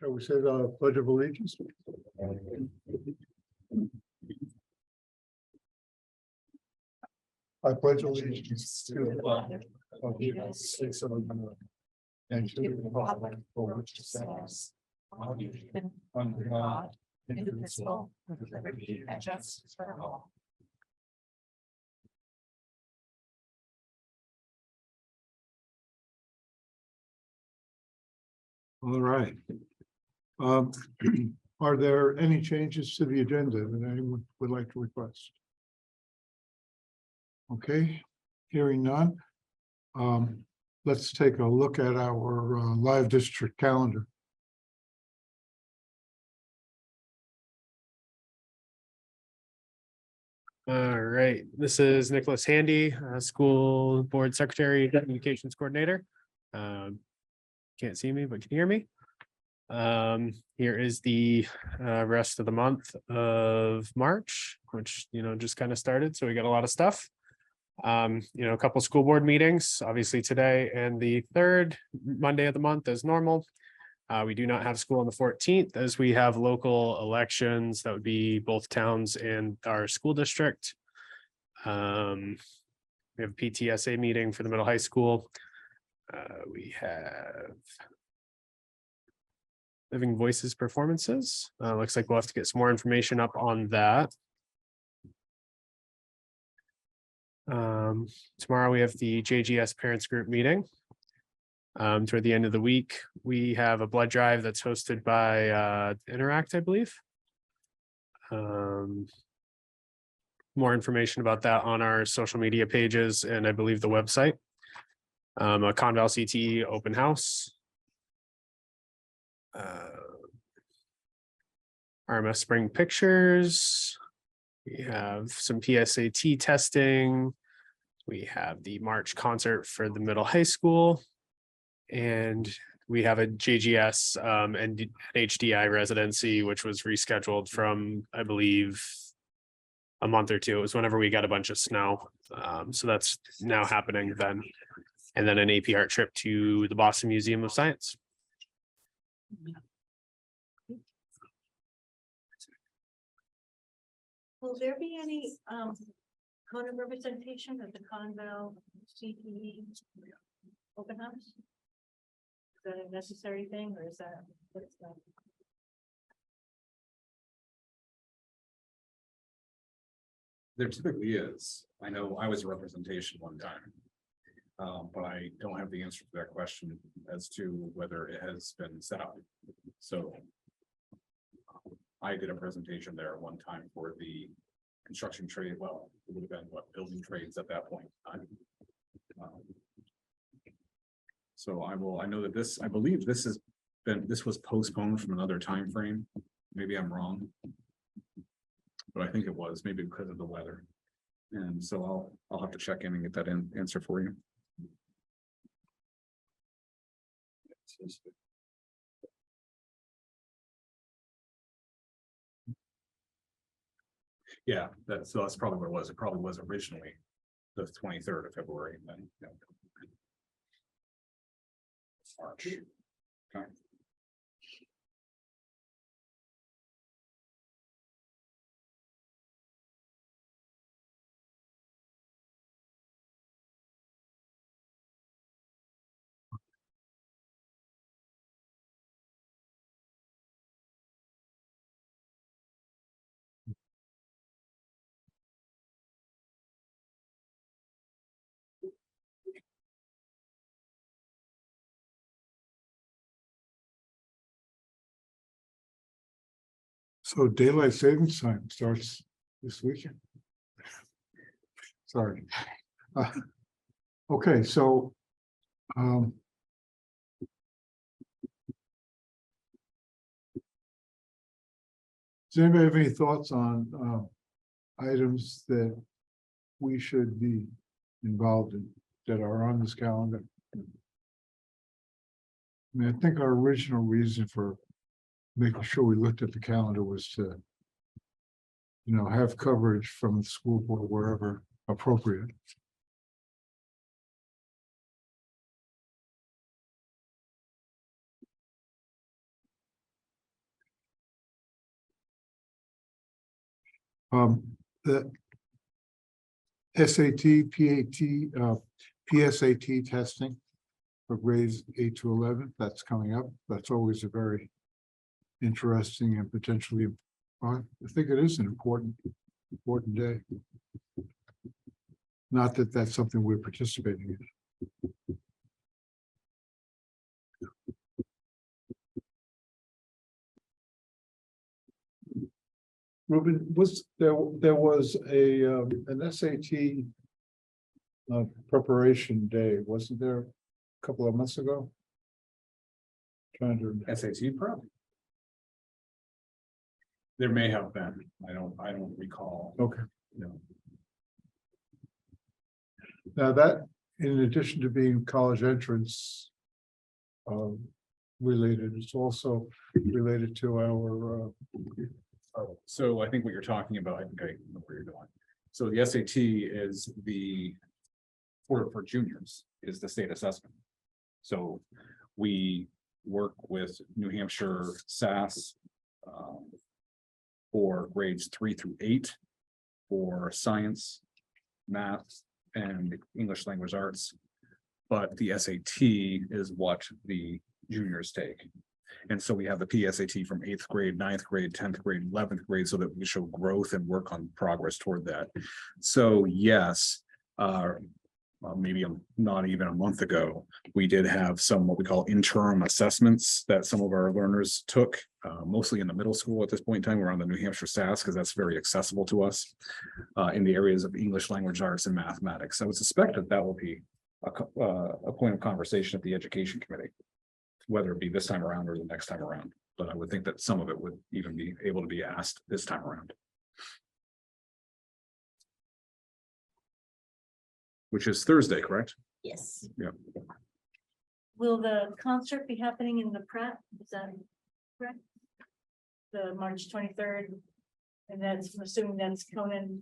Shall we say the Pledge of Allegiance? I pledge allegiance to the flag of the United States of America and to the republic for which it stands, one nation, under God, indivisible, with liberty and justice for all. All right. Are there any changes to the agenda that anyone would like to request? Okay, hearing none. Let's take a look at our live district calendar. All right, this is Nicholas Handy, School Board Secretary, Communications Coordinator. Can't see me, but can you hear me? Here is the rest of the month of March, which, just kind of started. So we got a lot of stuff. A couple school board meetings, obviously today and the third Monday of the month as normal. We do not have school on the 14th as we have local elections. That would be both towns and our school district. We have a PTSA meeting for the middle high school. We have Living Voices performances. Looks like we'll have to get some more information up on that. Tomorrow we have the JGS parents group meeting. Toward the end of the week, we have a blood drive that's hosted by Interact, I believe. More information about that on our social media pages and I believe the website. A Conval CTE open house. RMS spring pictures. We have some PSAT testing. We have the March concert for the middle high school. And we have a JGS and HDI residency, which was rescheduled from, I believe, a month or two. It was whenever we got a bunch of snow. So that's now happening then. And then an AP art trip to the Boston Museum of Science. Will there be any code of representation at the Conval CTE open house? Is that a necessary thing or is that what's that? There typically is. I know I was a representation one time. But I don't have the answer to that question as to whether it has been set up. So I did a presentation there one time for the construction trade. Well, it would have been what, building trades at that point. So I know that this, I believe this was postponed from another time frame. Maybe I'm wrong. But I think it was maybe because of the weather. And so I'll have to check in and get that answer for you. Yeah, that's probably what it was. It probably was originally the 23rd of February. And then March. Okay. So daylight savings time starts this weekend. Sorry. Okay, so does anybody have any thoughts on items that we should be involved in that are on this calendar? I mean, I think our original reason for making sure we looked at the calendar was to, have coverage from the school board wherever appropriate. The SAT, PAT, PSAT testing for grades 8 to 11, that's coming up. That's always a very interesting and potentially, I think it is an important day. Not that that's something we're participating in. Ruben, there was an SAT preparation day, wasn't there a couple of months ago? Trying to, SAT prep. There may have been, I don't recall. okay. No. Now that, in addition to being college entrance related, it's also related to our So I think what you're talking about, I think I know where you're going. So the SAT is for juniors is the state assessment. So we work with New Hampshire SAS for grades 3 through 8 for science, math, and English language arts. But the SAT is what the juniors take. And so we have the PSAT from 8th grade, 9th grade, 10th grade, 11th grade, so that we show growth and work on progress toward that. So yes, maybe not even a month ago, we did have some what we call interim assessments that some of our learners took, mostly in the middle school at this point in time. We're on the New Hampshire SAS because that's very accessible to us in the areas of English language arts and mathematics. I would suspect that will be a point of conversation at the education committee, whether it be this time around or the next time around. But I would think that some of it would even be able to be asked this time around. Which is Thursday, correct? Yes. Yeah. Will the concert be happening in the Pratt? Is that correct? The March 23rd, and that's, I'm assuming that's Conan,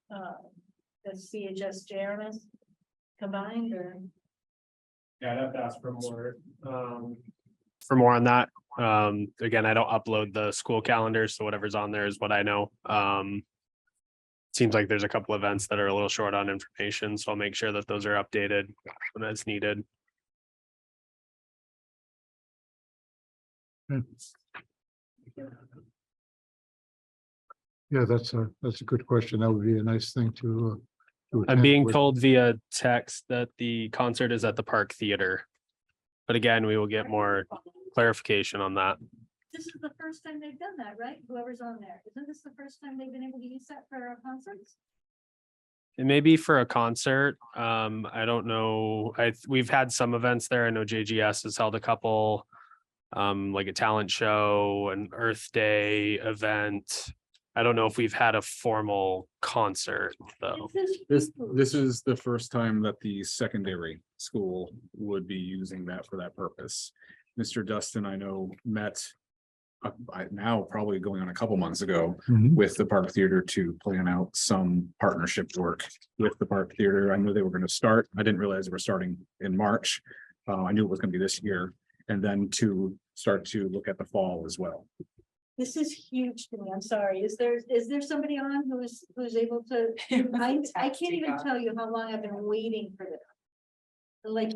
the CHS, JRMS combined, or? Yeah, I'd have to ask for more on that. Again, I don't upload the school calendars, so whatever's on there is what I know. Seems like there's a couple events that are a little short on information, so I'll make sure that those are updated when it's needed. yeah, that's a good question. That would be a nice thing to. I'm attend being with. told via text that the concert is at the Park Theater. But again, we will get more clarification on that. This is the first time they've done that, right? Whoever's on there. Isn't this the first time they've been able to use that for our concerts? It may be for a concert. I don't know. We've had some events there. I know JGS has held a couple. Like a talent show, an Earth Day event. I don't know if we've had a formal concert though. This is the first time that the secondary school would be using that for that purpose. Mr. Dustin, I know, met now probably going on a couple months ago Mhm. with the Park Theater to plan out some partnership work with the Park Theater. I knew they were going to start. I didn't realize they were starting in March. I knew it was going to be this year, and then to start to look at the fall as well. This is huge to me. I'm sorry. Is there somebody on who's able to? I can't even tell you how long I've been waiting for this. Like,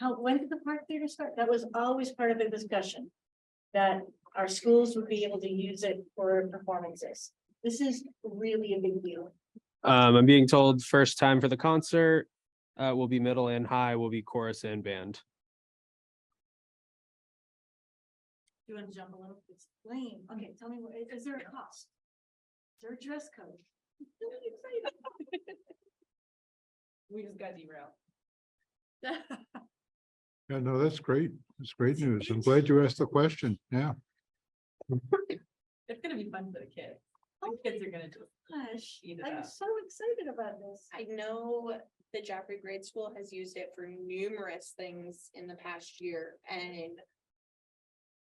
when did the Park Theater start? That was always part of the discussion. That our schools would be able to use it for performances. This is really a big deal. I'm being told first time for the concert will be middle and high, will be chorus and band. You want to jump a little? Explain. Okay, tell me, is there a cost? Is there a dress code? We just got derailed. Yeah, no, that's great. That's great news. I'm glad you asked the question. Yeah. It's gonna be fun for the kids. The kids are gonna just Gosh, eat it I'm up. so excited about this. I know the Jaffrey Grade School has used it for numerous things in the past year, and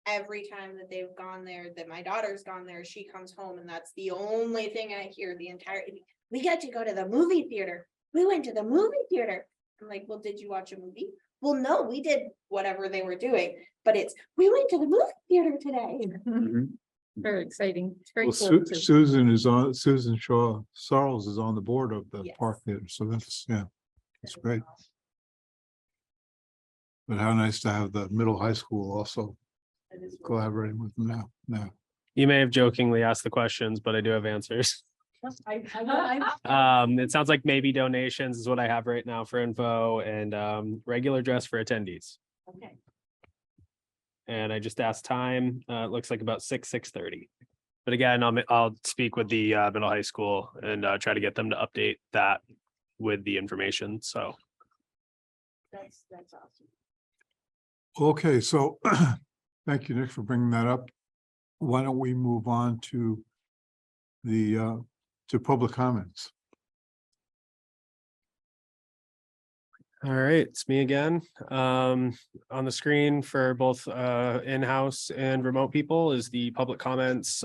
every time that they've gone there, that my daughter's gone there, she comes home and that's the only thing I hear the entire, we got to go to the movie theater. We went to the movie theater. I'm like, well, did you watch a movie? Well, no, we did whatever they were doing, but it's, we went to the movie theater today. Very exciting. It's very Well, cool too. Susan Shaw Sarles is on the board of the Yes. park theater, so that's, yeah, that's great. But how nice to have the middle high school also That is really- collaborating with them now. You may have jokingly asked the questions, but I do have answers. It sounds like maybe donations is what I have right now for info and regular dress for attendees. Okay, And I just asked time. It looks like about 6:30. But again, I'll speak with the middle high school and try to get them to update that with the information. So that's awesome. Okay, so thank you, Nick, for bringing that up. Why don't we move on to the to public comments? all right, it's me again. On the screen for both in-house and remote people is the public comments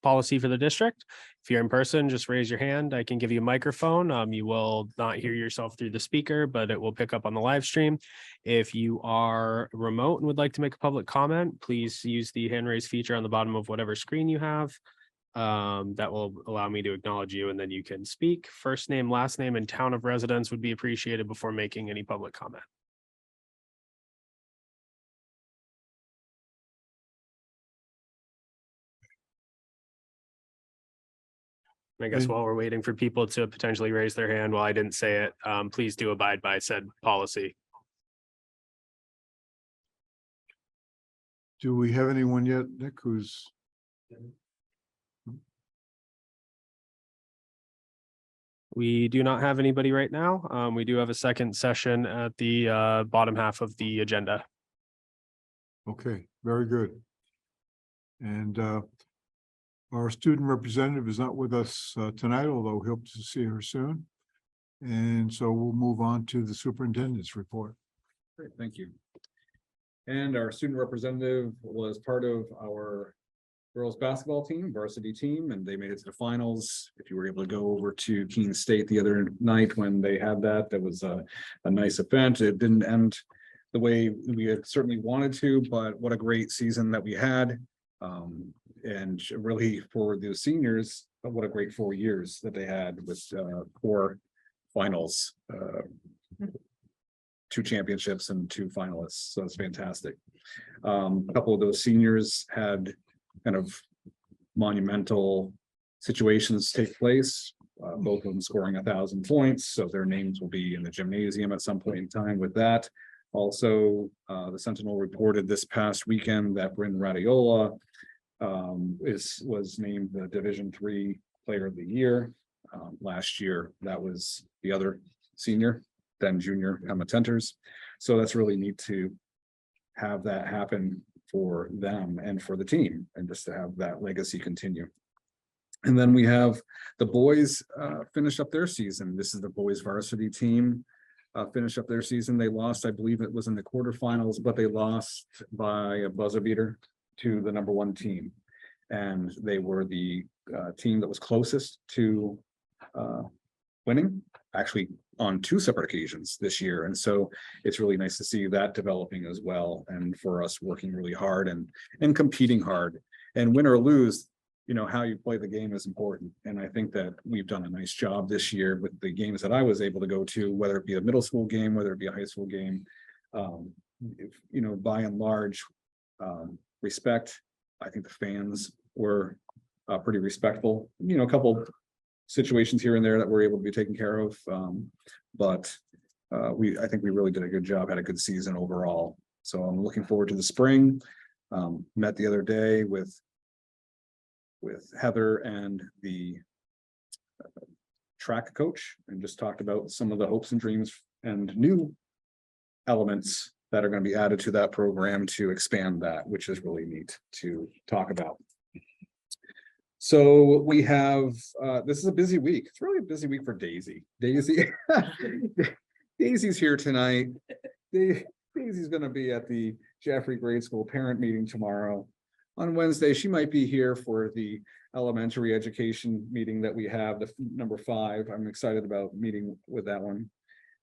policy for the district. If you're in person, just raise your hand. I can give you a microphone. You will not hear yourself through the speaker, but it will pick up on the live stream. If you are remote and would like to make a public comment, please use the hand raise feature on the bottom of whatever screen you have. That will allow me to acknowledge you and then you can speak. First name, last name, and town of residence would be appreciated before making any public comment. I guess And- while we're waiting for people to potentially raise their hand, while I didn't say it, please do abide by said policy. Do we have anyone yet, Nick, who's? We do not have anybody right now. We do have a second session at the bottom half of the agenda. Okay, very good. And our student representative is not with us tonight, although we hope to see her soon. And so we'll move on to the superintendent's report. Great, thank you. And our student representative was part of our girls basketball team, varsity team, and they made it to the finals. If you were able to go over to Keene State the other night when they had that, that was a nice event. It didn't end the way we had certainly wanted to, but what a great season that we had. And really for the seniors, what a great 4 years that they had with 4 finals, 2 championships and 2 finalists. So it's fantastic. A couple of those seniors had kind of monumental situations take place, both of them scoring 1,000 points. So their names will be in the gymnasium at some point in time with that. Also, the Sentinel reported this past weekend that Bryn Radiola was named the Division III Player of the Year. Last year, that was the other senior, then junior Emma Tenters. So that's really neat to have that happen for them and for the team, and just to have that legacy continue. And then we have the boys finish up their season. This is the boys varsity team finish up their season. They lost, I believe it was in the quarterfinals, but they lost by a buzzer beater to the #1 team. And they were the team that was closest to winning, actually on 2 separate occasions this year. And so it's really nice to see that developing as well, and for us working really hard and competing hard, and win or lose, you know, how you play the game is important. And I think that we've done a nice job this year with the games that I was able to go to, whether it be a middle school game, whether it be a high school game. You know, by and large, respect. I think the fans were pretty respectful. You know, a couple situations here and there that we're able to be taken care of. But I think we really did a good job, had a good season overall. So I'm looking forward to the spring. Met the other day with Heather and the track coach, and just talked about some of the hopes and dreams and new elements that are going to be added to that program to expand that, which is really neat to talk about. So we have, this is a busy week. It's really a busy week for Daisy. Daisy's here tonight. Daisy's going to be at the Jaffrey Grade School parent meeting tomorrow. On Wednesday, she might be here for the elementary education meeting that we have, the #5. I'm excited about meeting with that one.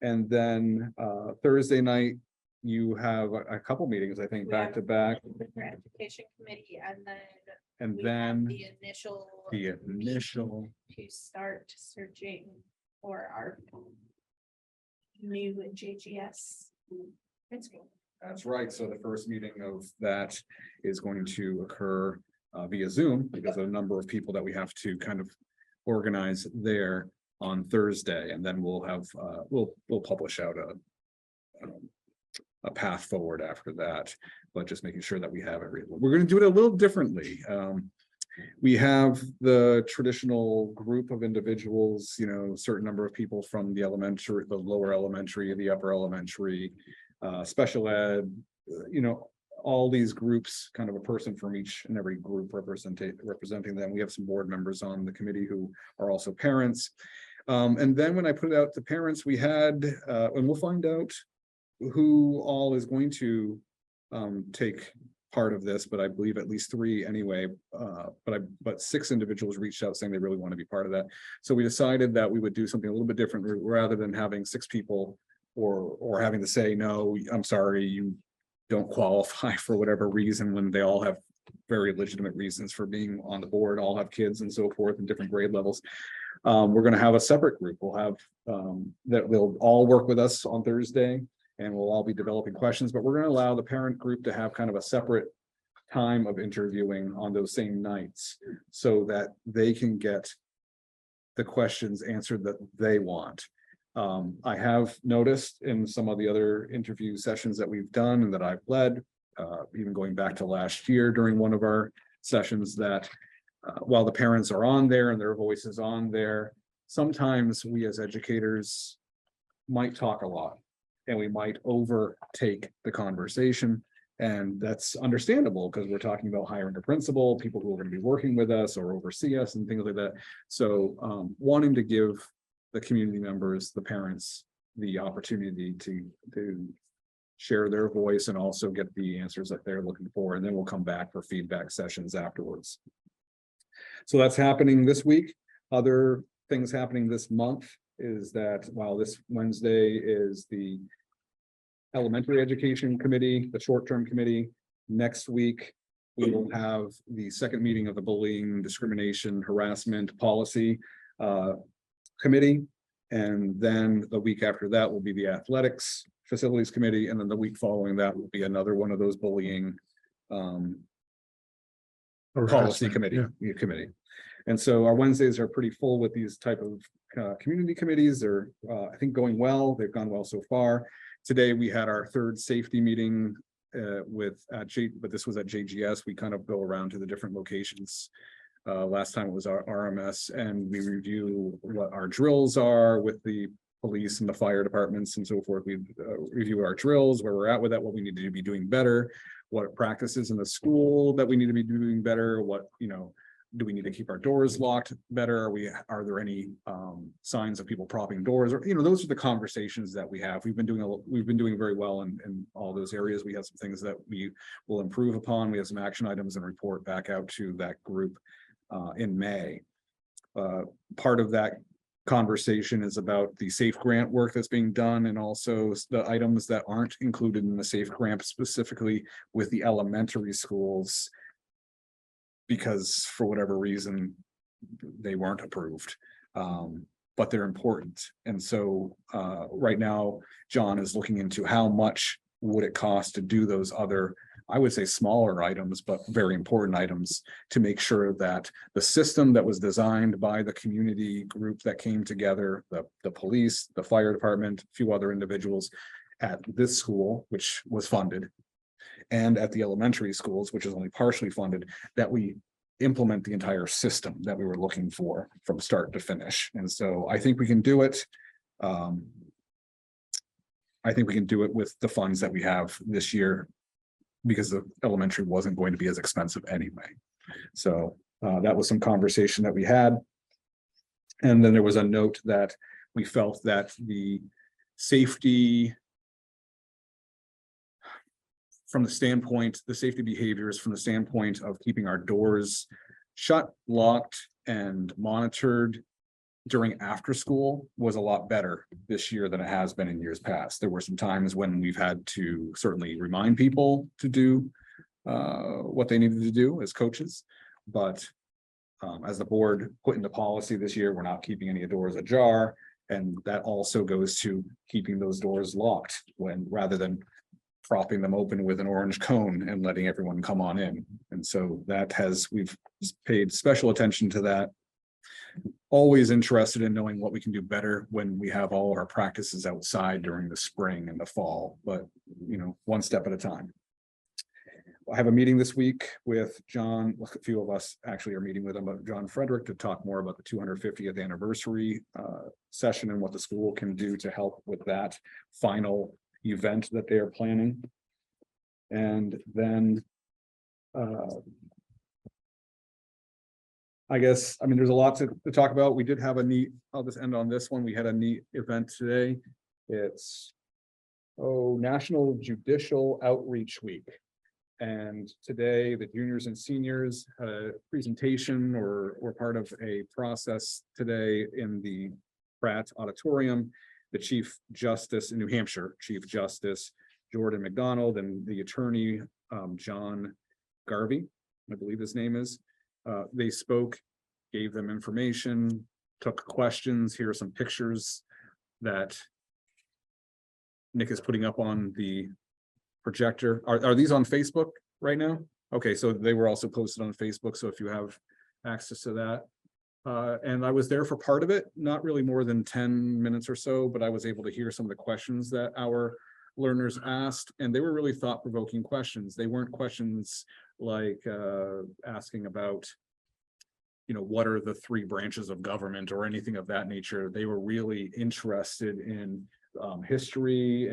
And then Thursday night, you have a couple meetings, I think, We back have to back. the Education Committee, and then And we have then the initial to start searching for our new JGS principal. That's right. So the first meeting of that is going to occur via Zoom because of a number of people that we have to kind of organize there on Thursday. And then we'll have, we'll publish out a path forward after that, but just making sure that we have everything. We're going to do it a little differently. We have the traditional group of individuals, you know, a certain number of people from the elementary, the lower elementary, the upper elementary, special ed, you know, all these groups, kind of a person from each and every group representing them. We have some board members on the committee who are also parents. And then when I put it out to parents, we had, and we'll find out who all is going to take part of this, but I believe at least 3 anyway. But 6 individuals reached out saying they really want to be part of that. So we decided that we would do something a little bit different rather than having 6 people or having to say, no, I'm sorry, you don't qualify for whatever reason, when they all have very legitimate reasons for being on the board, all have kids and so forth in different grade levels. We're going to have a separate group. We'll have that they'll all work with us on Thursday, and we'll all be developing questions, but we're going to allow the parent group to have kind of a separate time of interviewing on those same nights so that they can get the questions answered that they want. I have noticed in some of the other interview sessions that we've done and that I've led, even going back to last year during one of our sessions, that while the parents are on there and their voice is on there, sometimes we as educators might talk a lot and we might overtake the conversation. And that's understandable because we're talking about hiring a principal, people who are going to be working with us or oversee us and things like that. So wanting to give the community members, the parents, the opportunity to share their voice and also get the answers that they're looking for. And then we'll come back for feedback sessions afterwards. So that's happening this week. Other things happening this month is that while this Wednesday is the elementary education committee, the short-term committee, next week we will have the second meeting of the bullying, discrimination, harassment policy committee. And then the week after that will be the athletics facilities committee. And then the week following that will be another one of those bullying policy committee. And so our Wednesdays are pretty full with these type of community committees. They're I think going well. They've gone well so far. Today we had our third safety meeting but this was at JGS. We kind of go around to the different locations. Last time it was our RMS, and we review what our drills are with the police and the fire departments and so forth. We review our drills, where we're at with that, what we need to be doing better, what practices in the school that we need to be doing better, what, you know, do we need to keep our doors locked better? Are there any signs of people propping doors? Or, you know, those are the conversations that we have. We've been doing very well in all those areas. We have some things that we will improve upon. We have some action items and report back out to that group in May. Part of that conversation is about the SAFE grant work that's being done, and also the items that aren't included in the SAFE grant, specifically with the elementary schools, because for whatever reason they weren't approved, but they're important. And so right now John is looking into how much would it cost to do those other, I would say smaller items, but very important items, to make sure that the system that was designed by the community group that came together, the police, the fire department, a few other individuals at this school, which was funded, and at the elementary schools, which is only partially funded, that we implement the entire system that we were looking for from start to finish. And so I think we can do it. I think we can do it with the funds that we have this year, because the elementary wasn't going to be as expensive anyway. So that was some conversation that we had. And then there was a note that we felt that the safety behaviors from the standpoint of keeping our doors shut, locked, and monitored during after school was a lot better this year than it has been in years past. There were some times when we've had to certainly remind people to do what they needed to do as coaches, but as the board put into policy this year, we're not keeping any doors ajar. And that also goes to keeping those doors locked when, rather than propping them open with an orange cone and letting everyone come on in. And so we've paid special attention to that. Always interested in knowing what we can do better when we have all our practices outside during the spring and the fall, but one step at a time. I have a meeting this week with John. A few of us actually are meeting with him, but John Frederick, to talk more about the 250th anniversary session and what the school can do to help with that final event that they are planning. And then I guess, there's a lot to talk about. We did have I'll just end on this one. We had a neat event today. It's National Judicial Outreach Week. And today, the juniors and seniors had a presentation or were part of a process today in the Pratt Auditorium. The Chief Justice in New Hampshire, Chief Justice Jordan McDonald, and the attorney, John Garvey, I believe his name is. They spoke, gave them information, took questions. Here are some pictures that Nick is putting up on the projector. Are these on Facebook right now? Okay, so they were also posted on Facebook, so if you have access to that. And I was there for part of it, not really more than 10 minutes or so, but I was able to hear some of the questions that our learners asked, and they were really thought-provoking questions. They weren't questions like asking about, what are the 3 branches of government or anything of that nature. They were really interested in history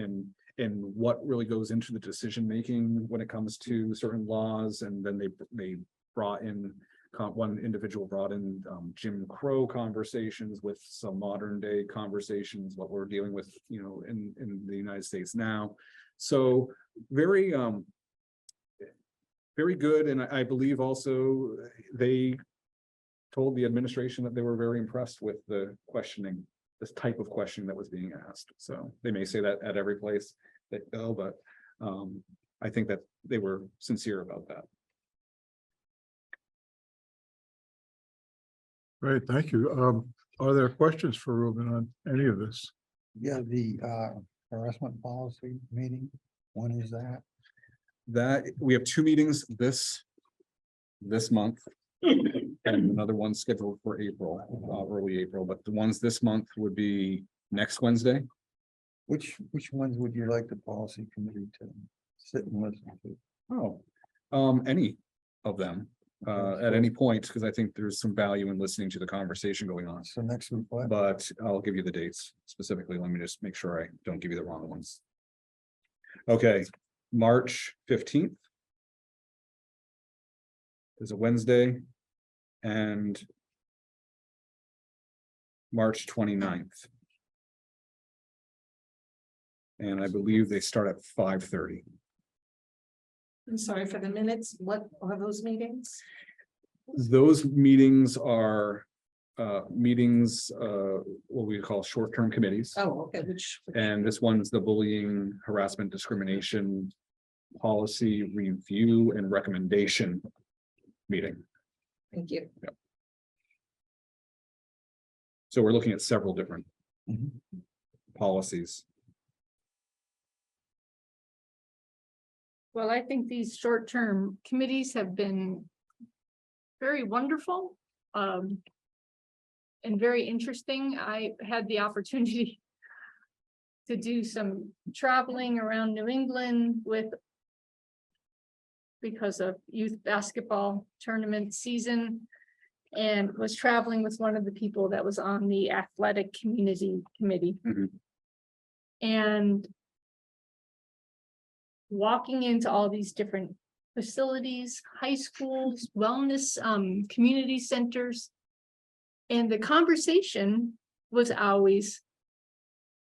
and what really goes into the decision making when it comes to certain laws. And then they brought in one individual brought in Jim Crow conversations with some modern day conversations, what we're dealing with, in the United States now. So very, very good. And I believe also they told the administration that they were very impressed with the questioning, this type of questioning that was being asked. So they may say that at every place they go, but I think that they were sincere about that. Great, thank you. Are there questions for Ruben on any of this? Yeah, the harassment policy meeting, when is that? That we have 2 meetings this month. And another one scheduled for April, early April, but the ones this month would be next Wednesday. Which ones would you like the policy committee to sit and listen to? Any of them, at any point, because I think there's some value in listening to the conversation going on. So next week, what? But I'll give you the dates specifically. Let me just make sure I don't give you the wrong ones. Okay, March 15th is a Wednesday, and March 29th. And I believe they start at 5:30. I'm sorry for the minutes. What are those meetings? Those meetings are meetings, what we call short-term committees. Oh, okay, And this one's the bullying, harassment, discrimination policy review and recommendation meeting. thank you. So we're looking at several different Mhm. policies. Well, I think these short-term committees have been very wonderful, and very interesting. I had the opportunity to do some traveling around New England because of youth basketball tournament season, and was traveling with one of the people that was on the athletic community committee. Mhm. And walking into all these different facilities, high schools, wellness, community centers. And the conversation was always,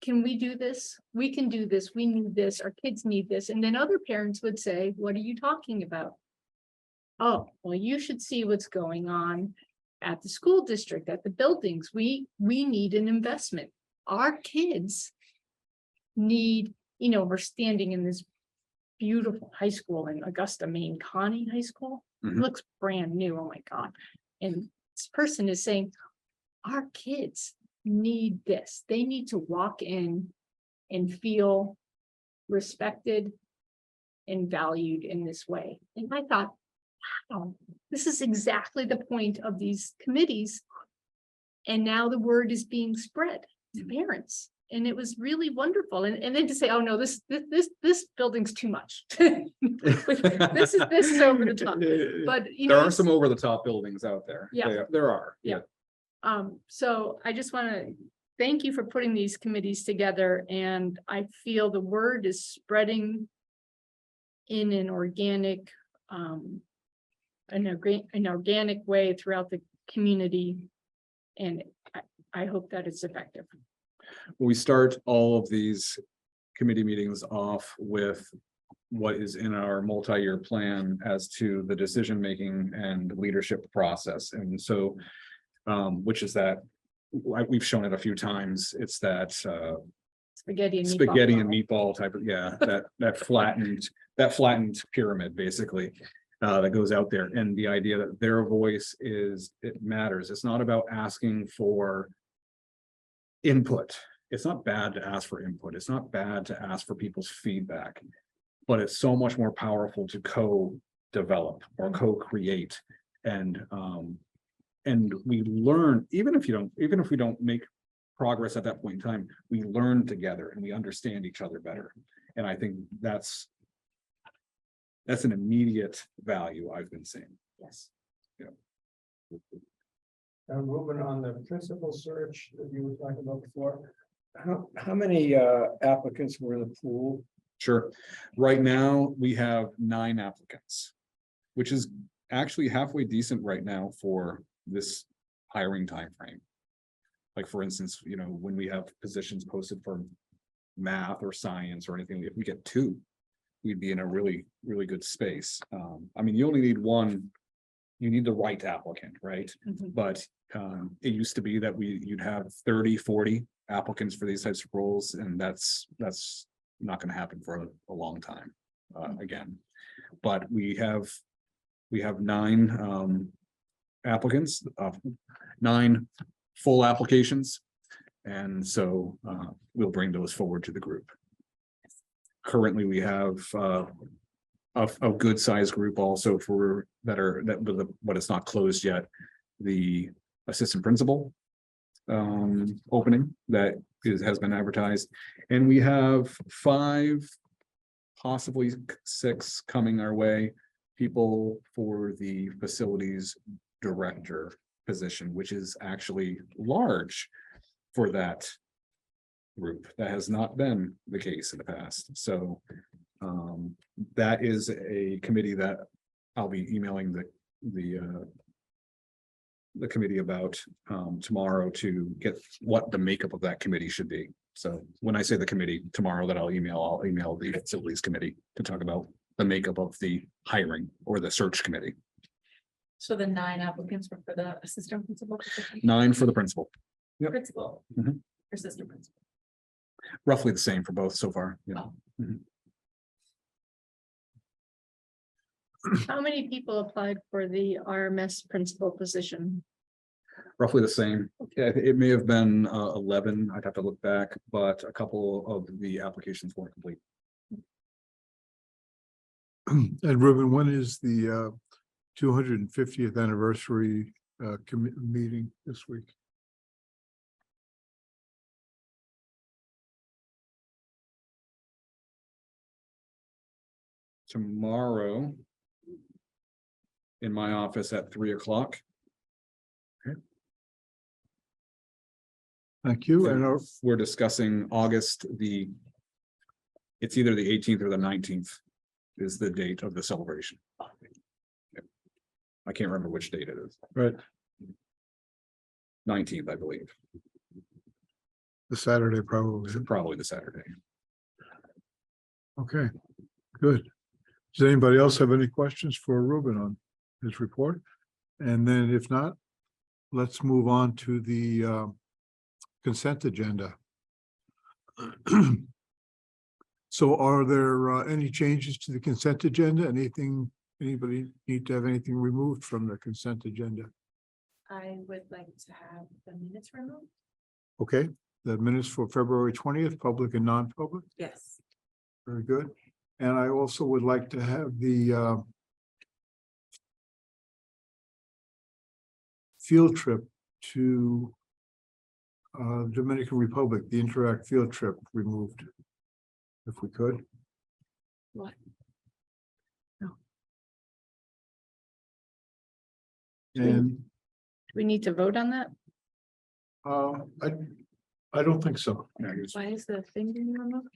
can we do this? We can do this. We need this. Our kids need this. And then other parents would say, what are you talking about? Oh, well, you should see what's going on at the school district, at the buildings. We need an investment. Our kids need, we're standing in this beautiful high school in Augusta, Maine, Connie High School. Mhm. looks brand new, oh my God. And this person is saying, our kids need this. They need to walk in and feel respected and valued in this way. And I thought, wow, this is exactly the point of these committees. And now the word is being spread to parents. And it was really wonderful. And then to say, oh no, this building's too much. This is over the top. But you There know, are some over the top buildings out there. Yeah. There are. Yeah. So I just want to thank you for putting these committees together, and I feel the word is spreading in an organic, an organic way throughout the community. And I hope that it's effective. We start all of these committee meetings off with what is in our multi-year plan as to the decision-making and leadership process. And so, which is that, we've shown it a few times, it's that Spaghetti and meatball. spaghetti and meatball type of, yeah, that flattened pyramid, basically, that goes out there. And the idea that their voice it matters. It's not about asking for input. It's not bad to ask for input. It's not bad to ask for people's feedback, but it's so much more powerful to co-develop or co-create. And we learn, even if we don't make progress at that point in time, we learn together and we understand each other better. And I think that's an immediate value I've been seeing. Yes. And Ruben, on the principal search that you were talking about before, how many applicants were in the pool? Sure. Right now, we have 9 applicants, which is actually halfway decent right now for this hiring timeframe. Like, for instance, when we have positions posted for math or science or anything, if we get 2, we'd be in a really, really good space. I mean, you only need one. You need the right applicant, right? Mhm. But it used to be that you'd have 30, 40 applicants for these types of roles, and that's not going to happen for a long time again. But we have 9 applicants, 9 full applications, and so we'll bring those forward to the group. Currently, we have a good sized group also but it's not closed yet. The assistant principal opening that has been advertised, and we have 5, possibly 6 coming our way, people for the facilities director position, which is actually large for that group. That has not been the case in the past. So that is a committee that I'll be emailing the committee about tomorrow to get what the makeup of that committee should be. So when I say the committee tomorrow that I'll email the facilities committee to talk about the makeup of the hiring or the search committee. So the 9 applicants were for the assistant principal position? 9 for the principal, Yep. Principal. Mhm. Assistant principal. roughly the same for both so far. Yeah. How many people applied for the RMS principal position? Roughly the same. Yeah, it may have been 11. I'd have to look back, but a couple of the applications weren't complete. And Ruben, when is the 250th anniversary meeting this week? Tomorrow in my office at 3 o'clock. Thank you. And We're discussing it's either the 18th or the 19th is the date of the celebration. Yep. I can't remember which date it is. right, 19th, I believe, the Saturday probably. probably the Saturday. Okay, good. Does anybody else have any questions for Ruben on his report? And then if not, let's move on to the consent agenda. So are there any changes to the consent agenda? Anything Anybody need to have anything removed from the consent agenda? I would like to have the minutes removed. Okay, the minutes for February 20th, public and non-public, Yes. very good. And I also would like to have the field trip to Dominican Republic, the Interact field trip removed. If we could. What? And Do we need to vote on that? I don't think so. Why is the thing being removed?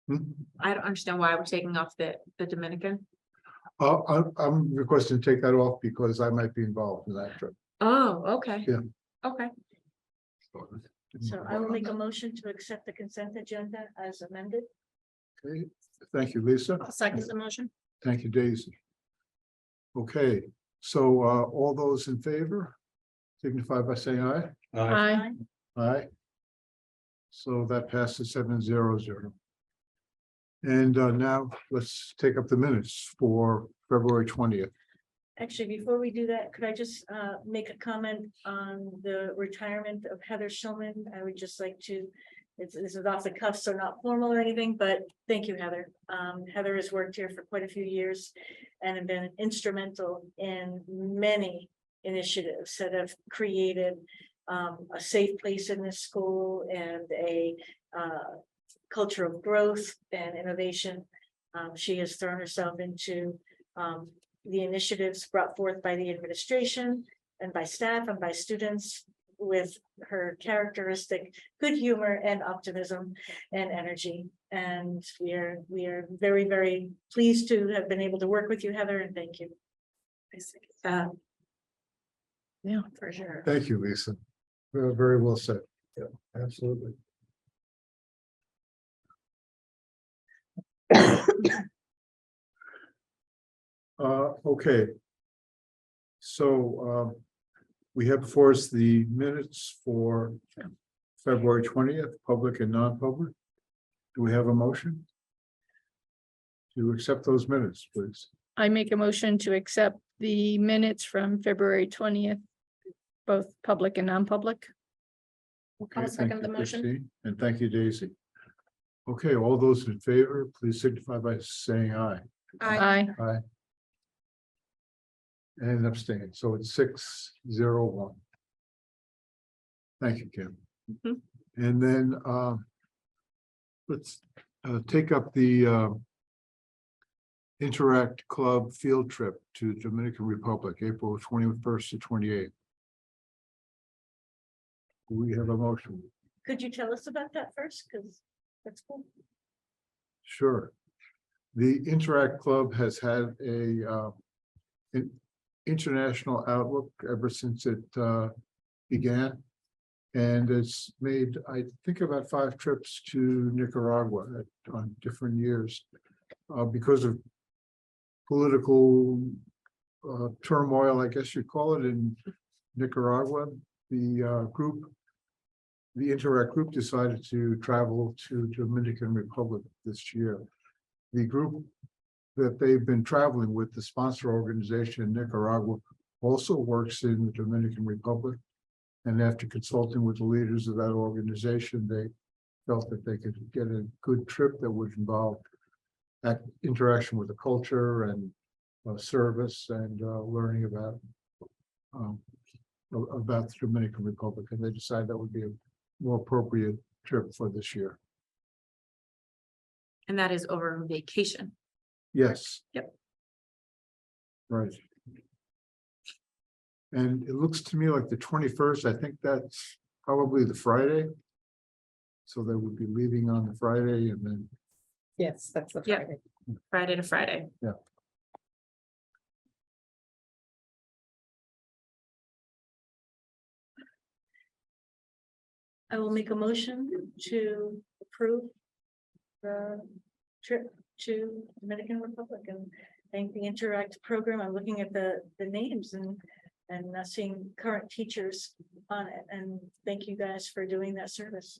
Hmm? I don't understand why we're taking off the Dominican. I'm requesting to take that off because I might be involved in that trip. Oh, okay. Yeah. Okay, So I will make a motion to accept the consent agenda as amended. Okay, thank you, Lisa. I'll second the motion. Thank you, Daisy. Okay, so all those in favor signify by saying aye. Aye. Aye. So that passes 7-0-0. And now let's take up the minutes for February 20th. Actually, before we do that, could I just make a comment on the retirement of Heather Schulman? I would just like to, this is off the cuff, so not formal or anything, but thank you, Heather. Heather has worked here for quite a few years and have been instrumental in many initiatives that have created a safe place in this school and a culture of growth and innovation. She has thrown herself into the initiatives brought forth by the administration and by staff and by students with her characteristic good humor and optimism and energy. And we are very, very pleased to have been able to work with you, Heather, and thank you. Yeah, for sure. Thank you, Lisa. Very well said. Yeah, absolutely. Okay. So we have before us the minutes for February 20th, public and non-public. Do we have a motion to accept those minutes, please? I make a motion to accept the minutes from February 20th, both public and non-public. Okay, I'll thank second you, the motion. Christine, and thank you, Daisy. Okay, all those in favor, please signify by saying aye. Aye. Aye. And abstain, so it's 6-0-1. Thank you, Kim. Mhm. And then let's take up the Interact Club field trip to Dominican Republic, April 21st to 28th. We have a motion. Could you tell us about that first? Because that's cool. Sure. The Interact Club has had an international outlook ever since it began. And it's made, I think, about 5 trips to Nicaragua on different years. Because of political turmoil, I guess you'd call it, in Nicaragua, the Interact group decided to travel to Dominican Republic this year. The group that they've been traveling with, the sponsor organization in Nicaragua, also works in the Dominican Republic. And after consulting with the leaders of that organization, they felt that they could get a good trip that would involve interaction with the culture and service and learning about the Dominican Republic. And they decided that would be a more appropriate trip for this year. and that is over vacation. Yes. Yep. Right. And it looks to me like the 21st, I think that's probably the Friday. So they would be leaving on the Friday and then, Yes, that's the Yep. Friday. Friday to Friday. I will make a motion to approve the trip to Dominican Republic and thank the Interact program. I'm looking at the names and not seeing current teachers on it. And thank you guys for doing that service.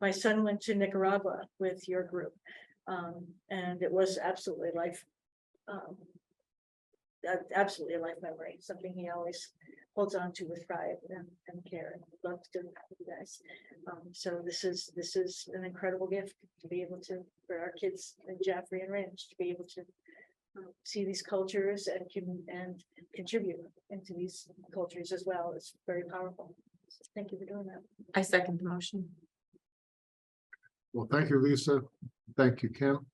My son went to Nicaragua with your group. And it was absolutely absolutely a life memory, something he always holds on to with pride and care, and would love to do that with you guys. So this is an incredible gift to be able to, for our kids in Jaffrey and Ranch, to be able to see these cultures and contribute into these cultures as well. It's very powerful. So thank you for doing that. I second the motion. Well, thank you, Lisa. Thank you, Kim.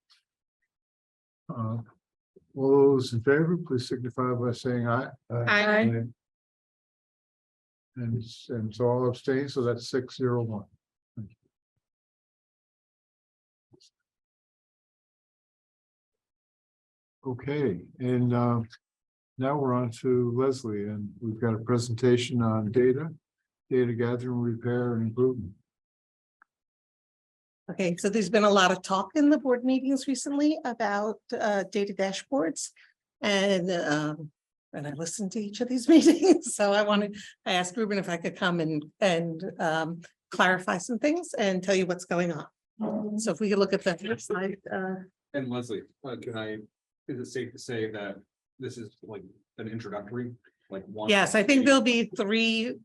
All those in favor, please signify by saying aye. Aye. And so all abstain, so that's 6-0-1. Okay, and now we're on to Leslie, and we've got a presentation on data gathering, repair, and improvement. Okay, so there's been a lot of talk in the board meetings recently about data dashboards. And I listened to each of these meetings, so I asked Ruben if I could come and clarify some things and tell you what's going on. So if we could look at the first slide. And Leslie, is it safe to say that this is like an introductory, like one? Yes, I think there'll be three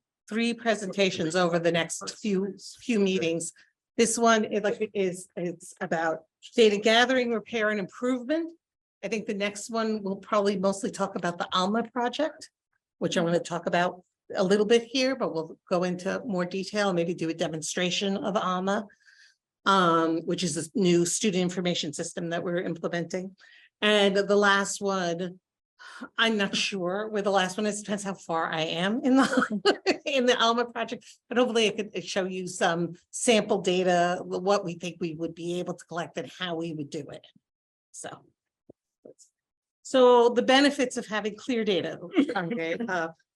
presentations over the next few meetings. This one it's about data gathering, repair, and improvement. I think the next one will probably mostly talk about the Alma project, which I'm going to talk about a little bit here, but we'll go into more detail, maybe do a demonstration of Alma, which is a new student information system that we're implementing. And the last one, I'm not sure where the last one is, depends how far I am in the in the Alma project, but hopefully I could show you some sample data, what we think we would be able to collect and how we would do it. So the benefits of having clear data, okay,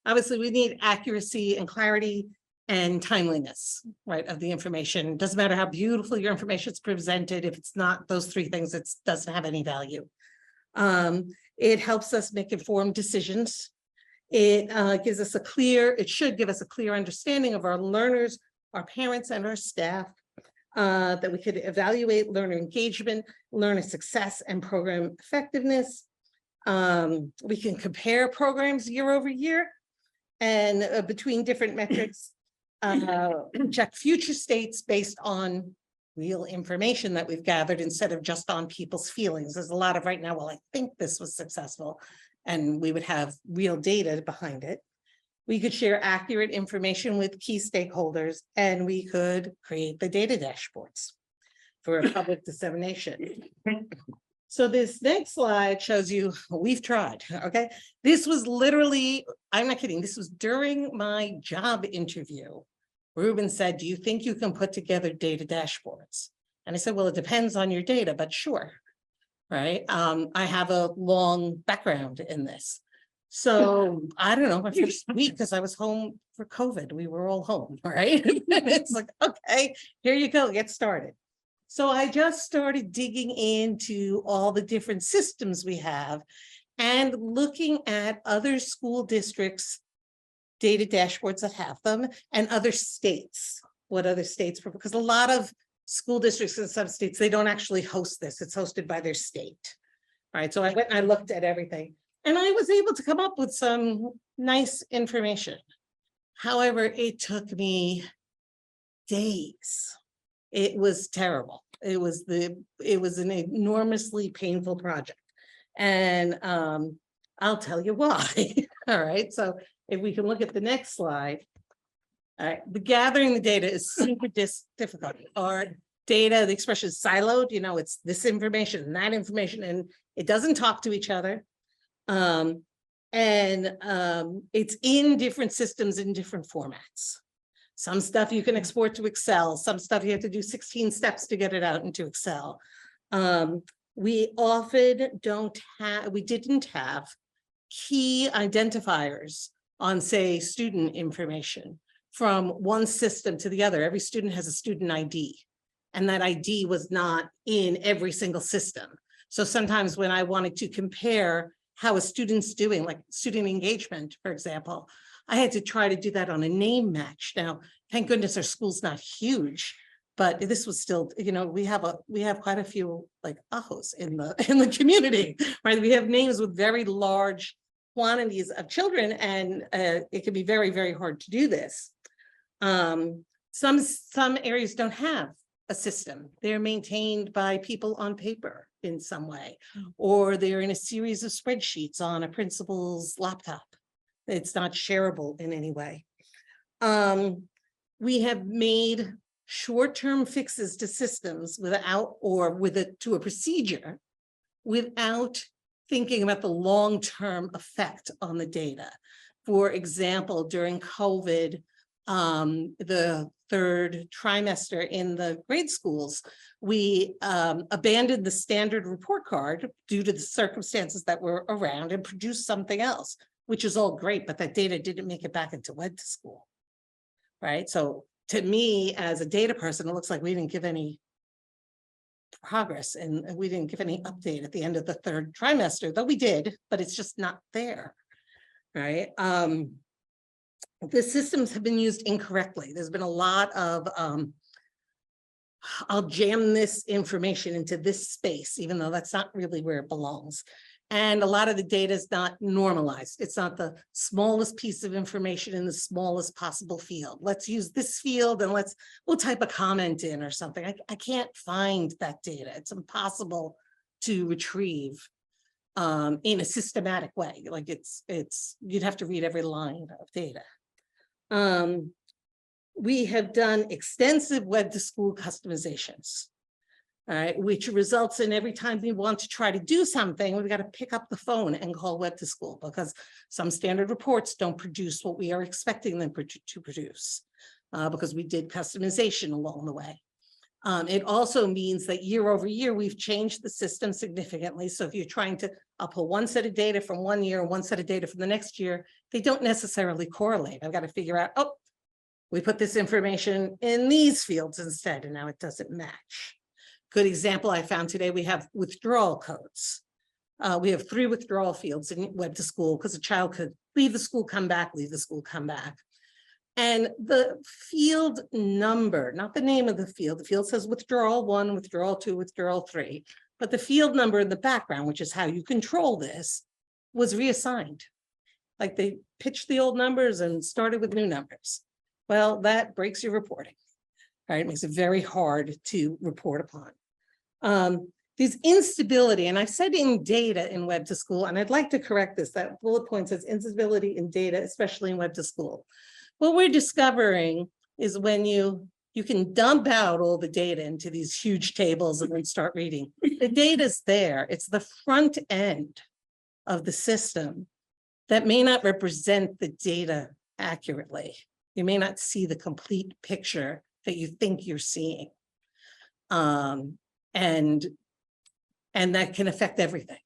obviously we need accuracy and clarity and timeliness, right, of the information. Doesn't matter how beautiful your information is presented, if it's not those three things, it doesn't have any value. It helps us make informed decisions. It gives us it should give us a clear understanding of our learners, our parents, and our staff, that we could evaluate learner engagement, learner success, and program effectiveness. We can compare programs year over year and between different metrics, check future states based on real information that we've gathered instead of just on people's feelings. There's a lot of right now, well, I think this was successful, and we would have real data behind it. We could share accurate information with key stakeholders, and we could create the data dashboards for public dissemination. So this next slide shows you we've tried, okay? This was literally, I'm not kidding, this was during my job interview. Ruben said, do you think you can put together data dashboards? And I said, well, it depends on your data, but sure, right? I have a long background in this. So I don't know, my first week, because I was home for COVID, we were all home, right? It's like, okay, here you go, get started. So I just started digging into all the different systems we have and looking at other school districts' data dashboards that have them, and other states, what other states, because a lot of school districts in some states, they don't actually host this, it's hosted by their state. All right, so I went and I looked at everything, and I was able to come up with some nice information. However, it took me days. It was terrible. It was an enormously painful project. And I'll tell you why. All right, so if we can look at the next slide. All right, the gathering the data is super difficult. Our data, the expression is siloed, you know, it's this information and that information, and it doesn't talk to each other. It's in different systems in different formats. Some stuff you can export to Excel, some stuff you have to do 16 steps to get it out into Excel. We often didn't have key identifiers on, say, student information from one system to the other. Every student has a student ID, and that ID was not in every single system. So sometimes when I wanted to compare how a student's doing, like student engagement, for example, I had to try to do that on a name match. Now, thank goodness our school's not huge, But this was still, we have quite a few like Ahos in the community, right? We have names with very large quantities of children, and it can be very, very hard to do this. Some areas don't have a system. They're maintained by people on paper in some way, or they're in a series of spreadsheets on a principal's laptop. It's not shareable in any way. We have made short-term fixes to systems to a procedure without thinking about the long-term effect on the data. For example, during COVID, the third trimester in the grade schools, we abandoned the standard report card due to the circumstances that were around and produced something else, which is all great, but that data didn't make it back into Web2School, right? So to me, as a data person, it looks like we didn't give any progress and we didn't give any update at the end of the third trimester, though we did, but it's just not there, right? The systems have been used incorrectly. There's been a lot of, I'll jam this information into this space, even though that's not really where it belongs. And a lot of the data is not normalized. It's not the smallest piece of information in the smallest possible field. Let's use this field and we'll type a comment in or something. I can't find that data. It's impossible to retrieve in a systematic way. Like you'd have to read every line of data. We have done extensive Web2School customizations. All right, which results in every time we want to try to do something, we've got to pick up the phone and call Web2School because some standard reports don't produce what we are expecting them to produce because we did customization along the way. It also means that year over year, we've changed the system significantly. So if you're trying to pull one set of data from one year and one set of data from the next year, they don't necessarily correlate. I've got to figure out, oh, we put this information in these fields instead, and now it doesn't match. Good example I found today, we have withdrawal codes. We have 3 withdrawal fields in Web2School because a child could leave the school, come back, leave the school, come back. And the field number, not the name of the field says withdrawal 1, withdrawal 2, withdrawal 3, but the field number in the background, which is how you control this, was reassigned. Like they pitched the old numbers and started with new numbers. Well, that breaks your reporting, right? It makes it very hard to report upon. There's instability, and I said in data in Web2School, and I'd like to correct this, that bullet point says instability in data, especially in Web2School. What we're discovering is when you can dump out all the data into these huge tables and then start reading. The data's there. It's the front end of the system that may not represent the data accurately. You may not see the complete picture that you think you're seeing. And that can affect everything,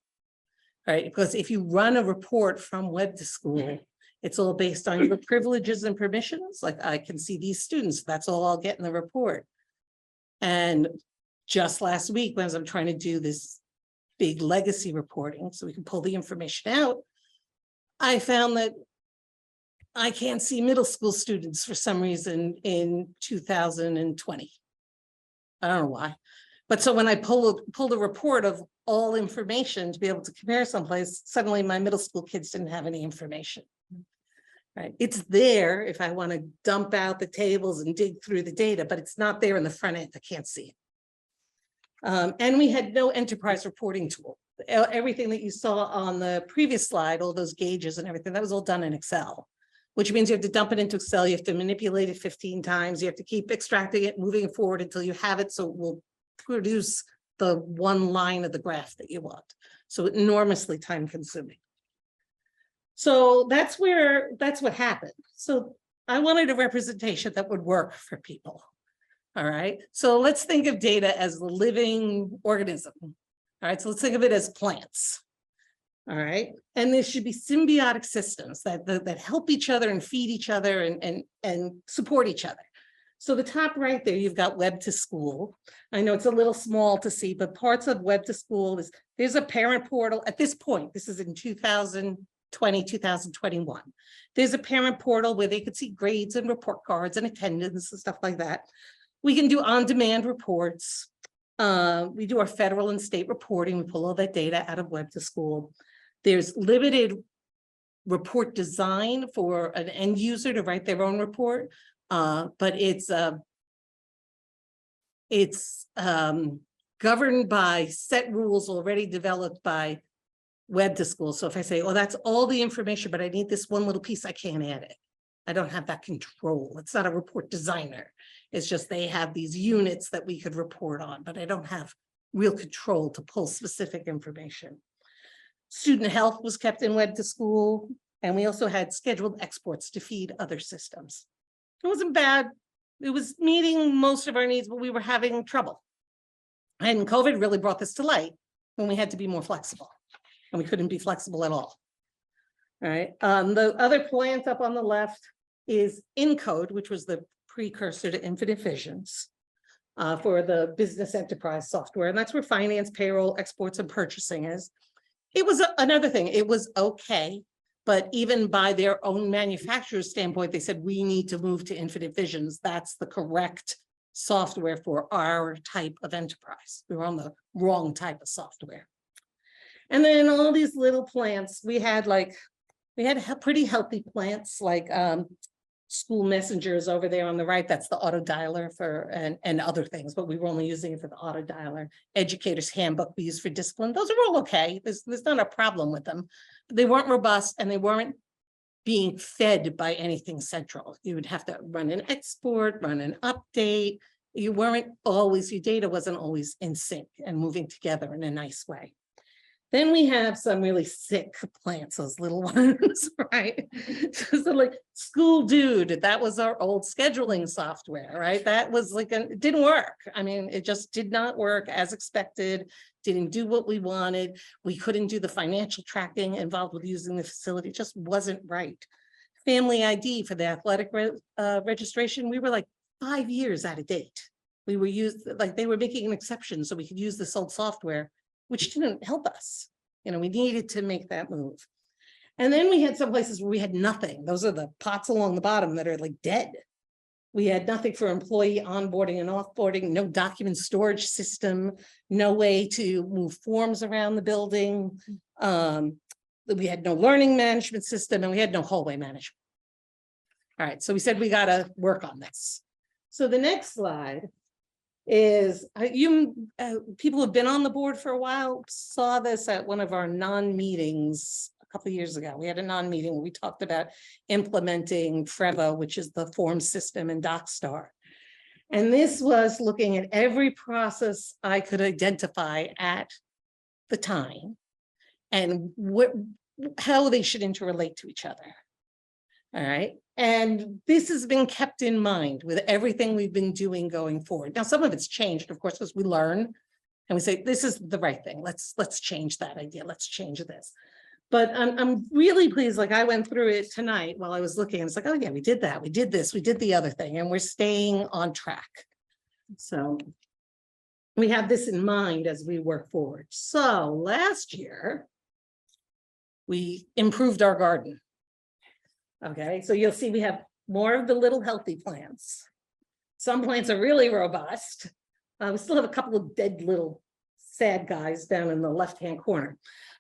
right? Because if you run a report from Web2School, it's all based on your privileges and permissions. Like I can see these students, that's all I'll get in the report. And just last week, as I'm trying to do this big legacy reporting, so we can pull the information out, I found that I can't see middle school students for some reason in 2020. I don't know why. But so when I pulled a report of all information to be able to compare someplace, suddenly my middle school kids didn't have any information. Right? It's there if I want to dump out the tables and dig through the data, but it's not there in the front end. I can't see it. And we had no enterprise reporting tool. Everything that you saw on the previous slide, all those gauges and everything, that was all done in Excel, which means you have to dump it into Excel. You have to manipulate it 15 times. You have to keep extracting it, moving it forward until you have it. So it will produce the one line of the graph that you want. So enormously time consuming. So that's what happened. So I wanted a representation that would work for people. All right. So let's think of data as a living organism. All right. So let's think of it as plants. All right. And there should be symbiotic systems that help each other and feed each other and support each other. So the top right there, you've got Web2School. I know it's a little small to see, but parts of Web2School is there's a parent portal at this point. This is in 2020, 2021. There's a parent portal where they could see grades and report cards and attendance and stuff like that. We can do on-demand reports. We do our federal and state reporting. We pull all that data out of Web to School. There's limited report design for an end user to write their own report. But it's governed by set rules already developed by Web to School. So if I say, oh, that's all the information, but I need this one little piece, I can't add it. I don't have that control. It's not a report designer. It's just they have these units that we could report on, but I don't have real control to pull specific information. Student health was kept in Web to School, and we also had scheduled exports to feed other systems. It wasn't bad. It was meeting most of our needs, but we were having trouble. And COVID really brought this to light when we had to be more flexible, and we couldn't be flexible at all. All right, the other plant up on the left is Encode, which was the precursor to Infinite Visions for the business enterprise software. And that's where finance, payroll, exports, and purchasing is. It was another thing. It was okay. But even by their own manufacturer's standpoint, they said, we need to move to Infinite Visions. That's the correct software for our type of enterprise. We were on the wrong type of software. And then all these little plants, we had pretty healthy plants like school messengers over there on the right. That's the auto dialer for and other things, but we were only using it for the auto dialer. Educators handbook we use for discipline. Those are all okay. There's not a problem with them. But they weren't robust and they weren't being fed by anything central. You would have to run an export, run an update. You weren't always, your data wasn't always in sync and moving together in a nice way. Then we have some really sick plants, those little ones, right? So like School Dude, that was our old scheduling software, right? That was like, it didn't work. I mean, it just did not work as expected, didn't do what we wanted. We couldn't do the financial tracking involved with using the facility, it just wasn't right. Family ID for the athletic registration, we were like 5 years out of date. We were they were making an exception so we could use this old software, which didn't help us. You know, we needed to make that move. And then we had some places where we had nothing. Those are the pots along the bottom that are like dead. We had nothing for employee onboarding and offboarding, no document storage system, no way to move forms around the building. We had no learning management system and we had no hallway management. All right, so we said we got to work on this. So the next slide is people who've been on the board for a while saw this at one of our non-meetings a couple of years ago. We had a non-meeting where we talked about implementing Frevo, which is the form system in DocStar. And this was looking at every process I could identify at the time and how they should interrelate to each other. All right. And this has been kept in mind with everything we've been doing going forward. Now, some of it's changed, of course, as we learn and we say, this is the right thing. Let's change that idea. Let's change this. But I'm really pleased. Like I went through it tonight while I was looking. It's like, oh yeah, we did that. We did this. We did the other thing. And we're staying on track. So we have this in mind as we work forward. So last year, we improved our garden. Okay, so you'll see we have more of the little healthy plants. Some plants are really robust. We still have a couple of dead little sad guys down in the left-hand corner.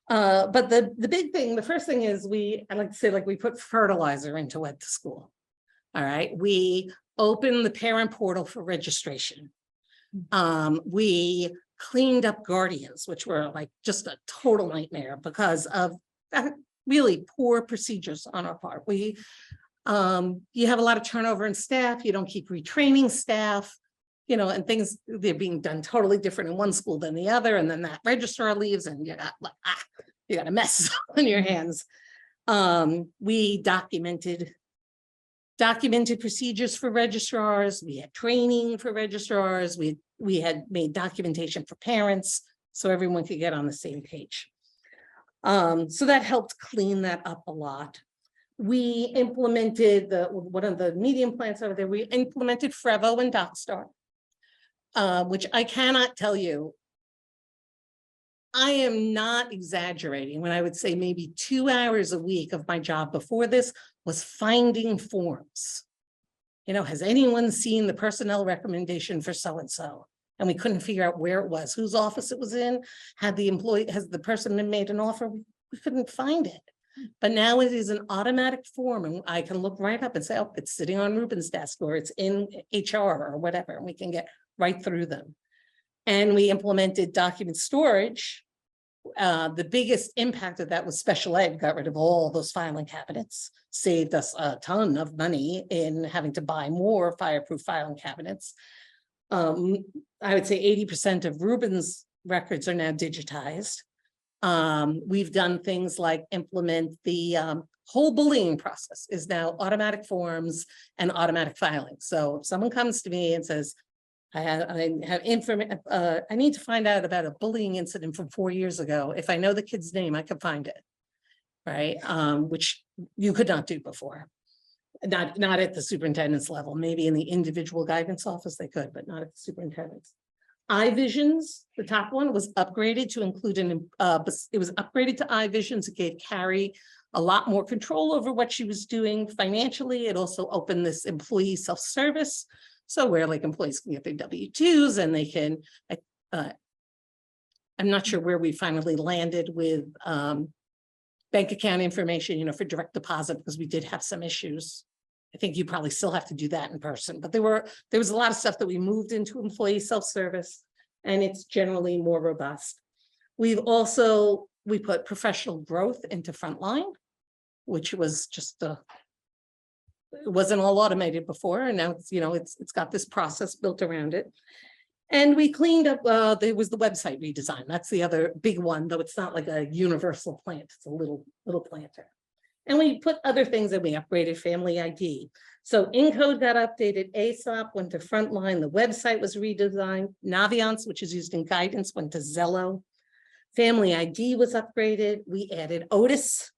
But the big thing, the first thing is I like to say, like we put fertilizer into Web to School. All right, we opened the parent portal for registration. We cleaned up Guardians, which were like just a total nightmare because of really poor procedures on our part. You have a lot of turnover in staff. You don't keep retraining staff, you know, and things, they're being done totally different in one school than the other. And then that registrar leaves and you got a mess on your hands. We documented procedures for registrars. We had training for registrars. We had made documentation for parents so everyone could get on the same page. So that helped clean that up a lot. We implemented one of the medium plants over there. We implemented Frevo and DocStar, which I cannot tell you. I am not exaggerating when I would say maybe 2 hours a week of my job before this was finding forms You know, has anyone seen the personnel recommendation for so-and-so? And we couldn't figure out where it was, whose office it was in. Had the employee, has the person been made an offer? We couldn't find it. But now it is an automatic form and I can look right up and say, oh, it's sitting on Ruben's desk or it's in HR or whatever, and we can get right through them. And we implemented document storage. The biggest impact of that was special ed got rid of all those filing cabinets, saved us a ton of money in having to buy more fireproof filing cabinets. I would say 80% of Ruben's records are now digitized. We've done things like implement the whole bullying process is now automatic forms and automatic filing. So if someone comes to me and says, I have information, I need to find out about a bullying incident from 4 years ago. If I know the kid's name, I can find it. Right, which you could not do before. Not at the superintendent's level, maybe in the individual guidance office they could, but not at the superintendent's. iVisions, the top one was upgraded to include it was upgraded to iVisions. It gave Carrie a lot more control over what she was doing financially. It also opened this employee self-service. So where like employees can get their W-2s and they can, I'm not sure where we finally landed with bank account information, you know, for direct deposit, because we did have some issues. I think you probably still have to do that in person, but there was a lot of stuff that we moved into employee self-service and it's generally more robust. We put professional growth into frontline, which was just it wasn't all automated before. And now it's, you know, it's got this process built around it. And we cleaned up, there was the website redesign. That's the other big one, though it's not like a universal plant. It's a little planter. And we put other things that we upgraded, Family ID. So Encode got updated, ASOP went to Frontline, the website was redesigned, Naviance, which is used in guidance, went to Zello. Family ID was upgraded. We added Otis,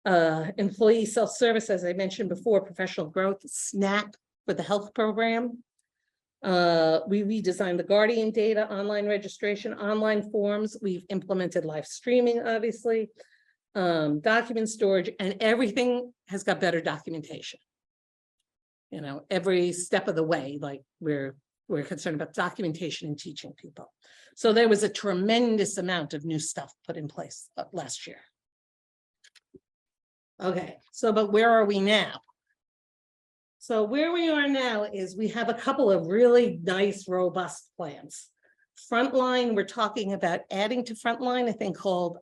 employee self-service, as I mentioned before, professional growth, SNAP for the health program. We redesigned the Guardian data, online registration, online forms. We've implemented live streaming, obviously. Document storage, and everything has got better documentation. You know, every step of the way, like we're concerned about documentation and teaching people. So there was a tremendous amount of new stuff put in place last year. Okay, so but where are we now? So where we are now is we have a couple of really nice, robust plans. Frontline, we're talking about adding to Frontline, a thing called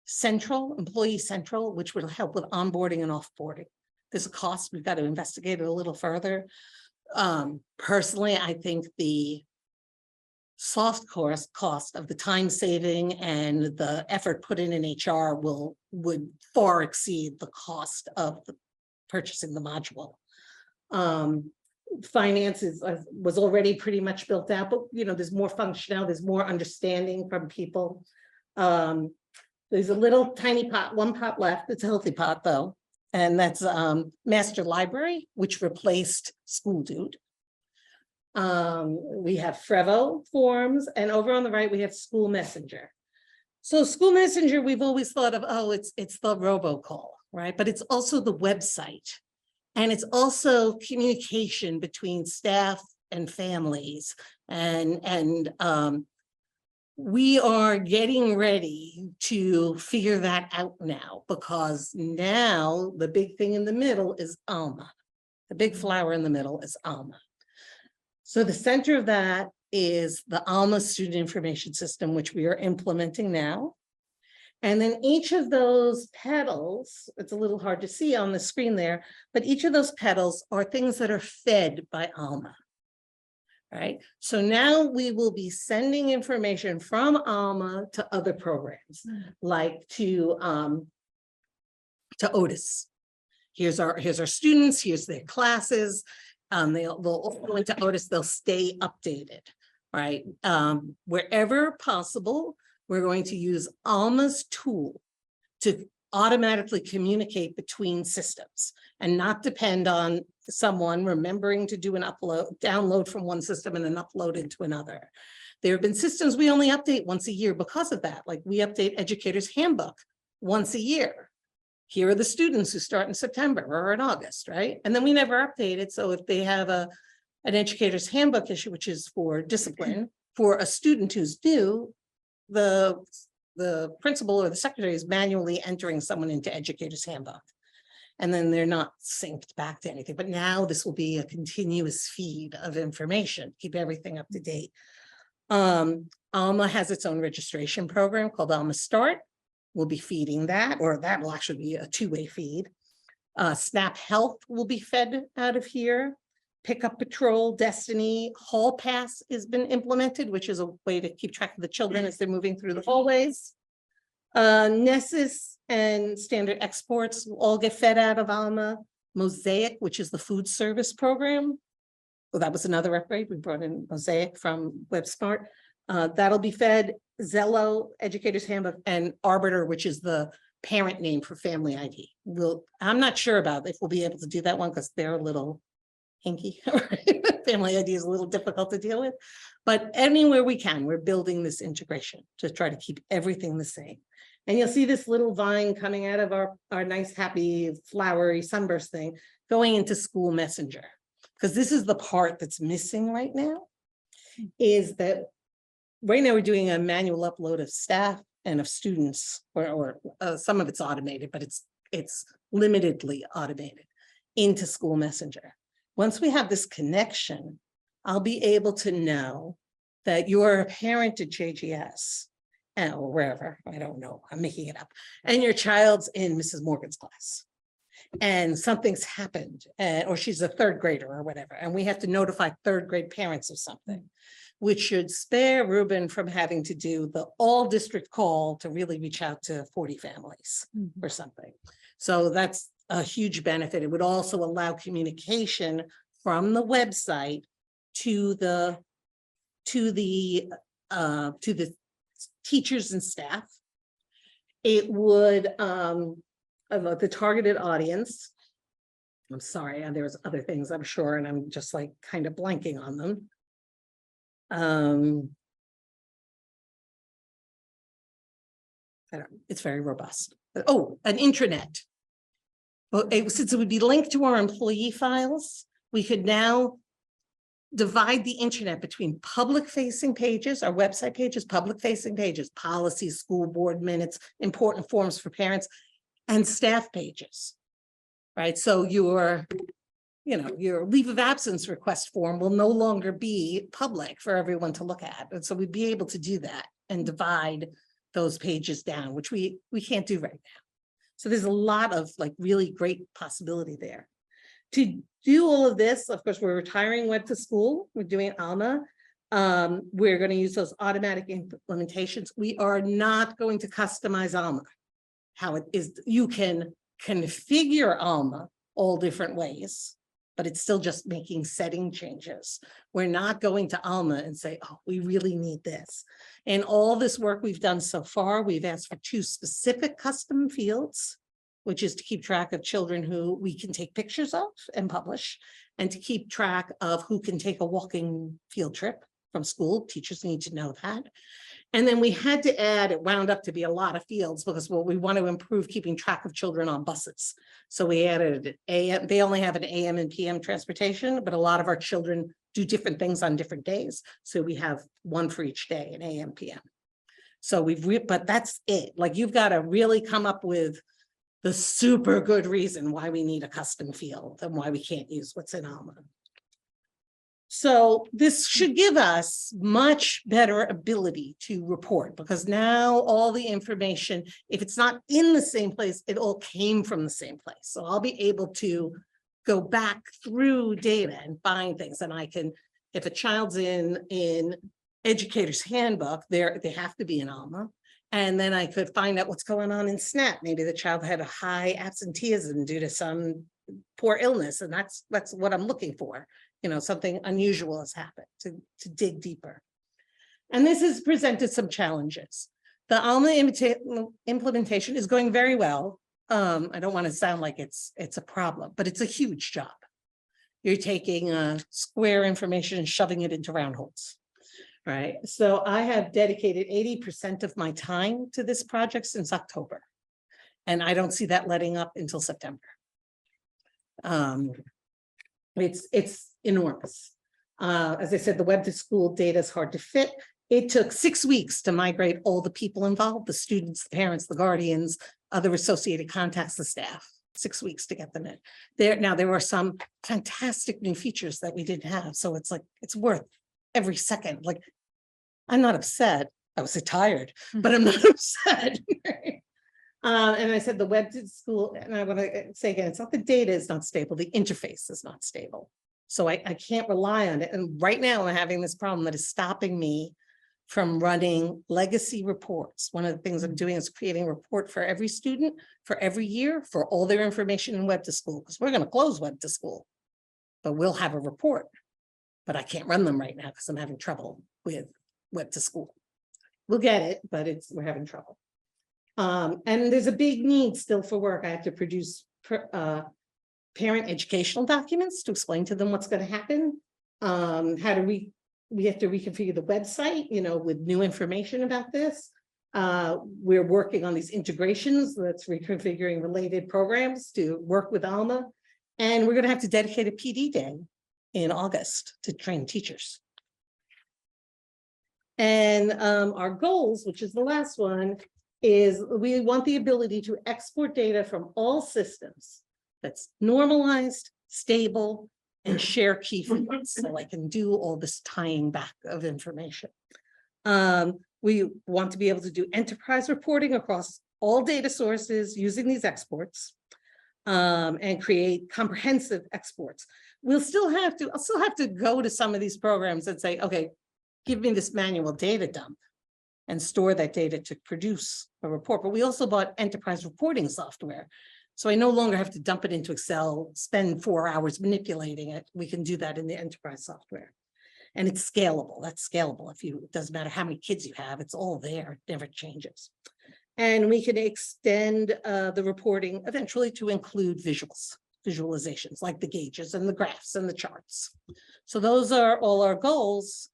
Central, Employee Central, which will help with onboarding and offboarding. There's a cost, we've got to investigate it a little further. Personally, I think the soft cost of the time saving and the effort put in HR would far exceed the cost of purchasing the module. Finances was already pretty much built out, but you know, there's more functionality, there's more understanding from people. There's a little tiny pot, one pot left. It's a healthy pot though. And that's Master Library, which replaced School Dude. We have Frevo forms, and over on the right, we have School Messenger. So School Messenger, we've always thought of, oh, it's the robocall, right? But it's also the website. And it's also communication between staff and families. And we are getting ready to figure that out now, because now the big thing in the middle is Alma. The big flower in the middle is Alma. So the center of that is the Alma Student Information System, which we are implementing now. And then each of those petals, it's a little hard to see on the screen there, but each of those petals are things that are fed by Alma. Right. So now we will be sending information from Alma to other programs, like to Otis. Here's our students, here's their classes. They'll go into Otis, they'll stay updated, right? Wherever possible, we're going to use Alma's tool to automatically communicate between systems and not depend on someone remembering to do an download from one system and then upload into another. There have been systems we only update once a year because of that. Like we update Educator's Handbook once a year. Here are the students who start in September or in August, right? And then we never update it. So if they have an educator's handbook issue, which is for discipline, for a student who's new, the principal or the secretary is manually entering someone into educator's handbook. And then they're not synced back to anything. But now this will be a continuous feed of information, keep everything up to date. Alma has its own registration program called Alma Start. We'll be feeding that, or that will actually be a two-way feed. Snap Health will be fed out of here. Pickup Patrol, Destiny, Hall Pass has been implemented, which is a way to keep track of the children as they're moving through the hallways. Nessus and Standard Exports will all get fed out of Alma. Mosaic, which is the food service program. Well, that was another upgrade. We brought in Mosaic from WebSmart. That'll be fed. Zello, Educator's Handbook, and Arbiter, which is the parent name for Family ID. I'm not sure about if we'll be able to do that one because they're a little hinky. Family ID is a little difficult to deal with, but anywhere we can, we're building this integration to try to keep everything the same. And you'll see this little vine coming out of our nice, happy, flowery sunburst thing going into School Messenger. Because this is the part that's missing right now, is that right now we're doing a manual upload of staff and of students, or some of it's automated, but it's limitedly automated into School Messenger. Once we have this connection, I'll be able to know that you're a parent at JGS or wherever, I don't know, I'm making it up, and your child's in Mrs. Morgan's class. And something's happened, or she's a third grader or whatever, and we have to notify third grade parents of something, which should spare Ruben from having to do the all district call to really reach out to 40 families or something. So that's a huge benefit. It would also allow communication from the website to the teachers and staff. It would the targeted audience. I'm sorry, and there's other things I'm sure, and I'm just like kind of blanking on them. I don't, it's very robust. Oh, an intranet. Well, since it would be linked to our employee files, we could now divide the internet between public facing pages, our website pages, public facing pages, policies, school board minutes, important forms for parents, and staff pages. Right, so your leave of absence request form will no longer be public for everyone to look at. And so we'd be able to do that and divide those pages down, which we can't do right now. So there's a lot of like really great possibility there. To do all of this, of course, we're retiring Web to School. We're doing Alma. We're going to use those automatic implementations. We are not going to customize Alma. How it is, you can configure Alma all different ways, but it's still just making setting changes. We're not going to Alma and say, oh, we really need this. And all this work we've done so far, we've asked for 2 specific custom fields, which is to keep track of children who we can take pictures of and publish, and to keep track of who can take a walking field trip from school. Teachers need to know that. And then we had to add, it wound up to be a lot of fields because we want to improve keeping track of children on buses. So we added AM, they only have an AM and PM transportation, but a lot of our children do different things on different days. So we have one for each day, an AM, PM. So but that's it. Like you've got to really come up with the super good reason why we need a custom field and why we can't use what's in Alma. So this should give us much better ability to report, because now all the information, if it's not in the same place, it all came from the same place. So I'll be able to go back through data and find things. And I can, if a child's in Educator's Handbook, they have to be in Alma. And then I could find out what's going on in SNAP. Maybe the child had a high absenteeism due to some poor illness, and that's what I'm looking for. You know, something unusual has happened, to dig deeper. And this has presented some challenges. The Alma implementation is going very well. I don't want to sound like it's a problem, but it's a huge job. You're taking square information and shoving it into round holes, right? So I have dedicated 80% of my time to this project since October. And I don't see that letting up until September. It's enormous. As I said, the web to school data is hard to fit. It took 6 weeks to migrate all the people involved, the students, the parents, the guardians, other associated contacts, the staff. 6 weeks to get them in. There were some fantastic new features that we didn't have. So it's like, it's worth every second. Like, I'm not upset. I was tired, but I'm not upset. And I said the web to school, and I want to say again, it's not the data is not stable, the interface is not stable. So I can't rely on it. And right now I'm having this problem that is stopping me from running legacy reports. One of the things I'm doing is creating a report for every student for every year for all their information in web to school, because we're going to close web to school, but we'll have a report. But I can't run them right now because I'm having trouble with web to school. We'll get it, but we're having trouble. And there's a big need still for work. I have to produce parent educational documents to explain to them what's going to happen. How do we have to reconfigure the website, with new information about this. We're working on these integrations, that's reconfiguring related programs to work with Alma. And we're going to have to dedicate a PD day in August to train teachers. And our goals, which is the last one, is we want the ability to export data from all systems that's normalized, stable, and share key fields, so I can do all this tying back of information. We want to be able to do enterprise reporting across all data sources using these exports, and create comprehensive exports. I'll still have to go to some of these programs and say, okay, give me this manual data dump and store that data to produce a report. But we also bought enterprise reporting software. So I no longer have to dump it into Excel, spend 4 hours manipulating it. We can do that in the enterprise software. And it's scalable. That's scalable. It doesn't matter how many kids you have, it's all there, it never changes. And we can extend the reporting eventually to include visualizations like the gauges and the graphs and the charts. So those are all our goals.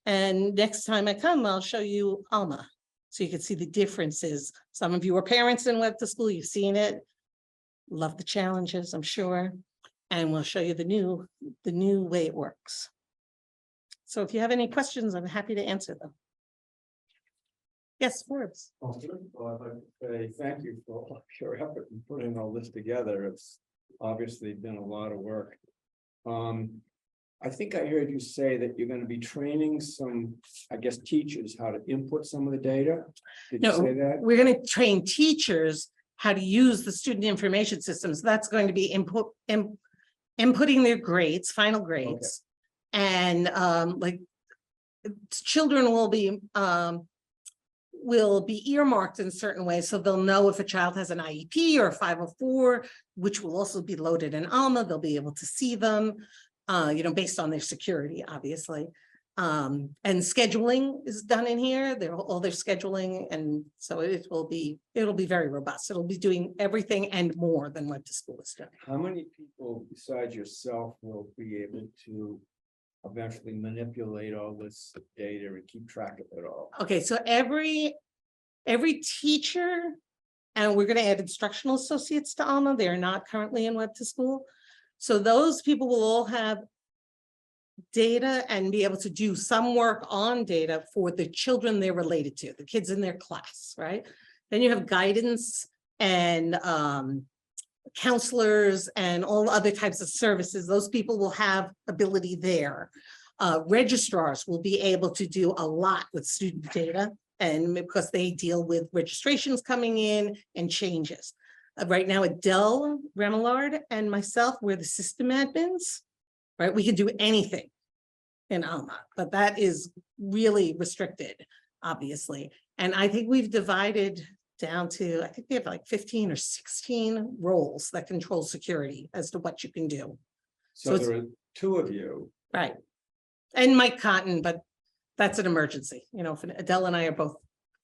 And next time I come, I'll show you Alma, so you can see the differences. Some of you are parents in web to school, you've seen it. Love the challenges, I'm sure. And we'll show you the new way it works. So if you have any questions, I'm happy to answer them. Yes, Forbes. Well, I'd like to say thank you for all your effort in putting all this together. It's obviously been a lot of work. I think I heard you say that you're going to be training some, I guess, teachers how to input some of the data. Did you say that? We're going to train teachers how to use the student information systems. That's going to be inputting their grades, final grades. Okay. And like children will be earmarked in certain ways. So they'll know if a child has an IEP or a 504, which will also be loaded in Alma. They'll be able to see them. Based on their security, obviously. And scheduling is done in here. All their scheduling, and so it'll be very robust. It'll be doing everything and more than web to school is doing. How many people besides yourself will be able to eventually manipulate all this data and keep track of it all? Okay, so every teacher, and we're going to add instructional associates to Alma. They are not currently in web to school. So those people will all have data and be able to do some work on data for the children they're related to, the kids in their class, right? Then you have guidance and counselors and all other types of services. Those people will have ability there. Registrars will be able to do a lot with student data, and because they deal with registrations coming in and changes. Right now, Adele Remillard and myself, we're the system admins, right? We can do anything in Alma, but that is really restricted, obviously. And I think we've divided down to, I think we have like 15 or 16 roles that control security as to what you can do. So there are 2 of you. Right. And Mike Cotton, but that's an emergency. If Adele and I are both.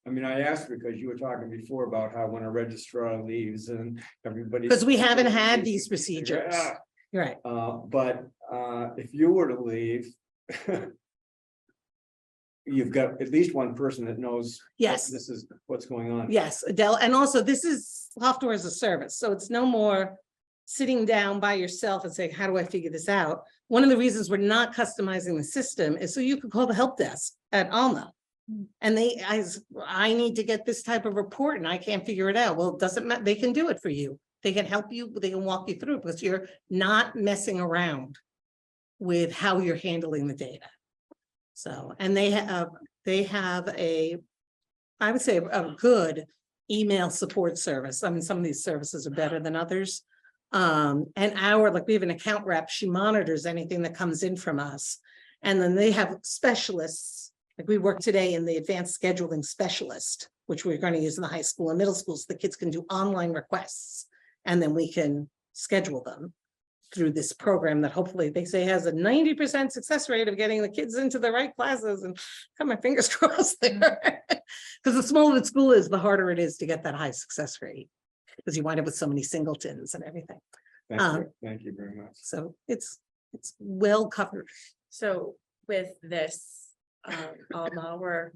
I mean, I asked because you were talking before about how when a registrar leaves and everybody. Because we haven't had these procedures. You're right. But if you were to leave, you've got at least one person that knows. Yes. This is what's going on. Yes, Adele, and also this is software as a service, so it's no more sitting down by yourself and saying, how do I figure this out? One of the reasons we're not customizing the system is so you could call the help desk at Alma. And I need to get this type of report and I can't figure it out. Well, it doesn't matter, they can do it for you. They can help you, they can walk you through because you're not messing around with how you're handling the data. So, and they have I would say a good email support service. I mean, some of these services are better than others. And we have an account rep, she monitors anything that comes in from us. And then they have specialists, like we work today in the advanced scheduling specialist, which we're going to use in the high school and middle schools. The kids can do online requests and then we can schedule them through this program that hopefully they say has a 90% success rate of getting the kids into the right classes, and got my fingers crossed there. Because the smaller the school is, the harder it is to get that high success rate. Because you wind up with so many singletons and everything. Thank you very much. So it's well covered. So with this, Alma, we're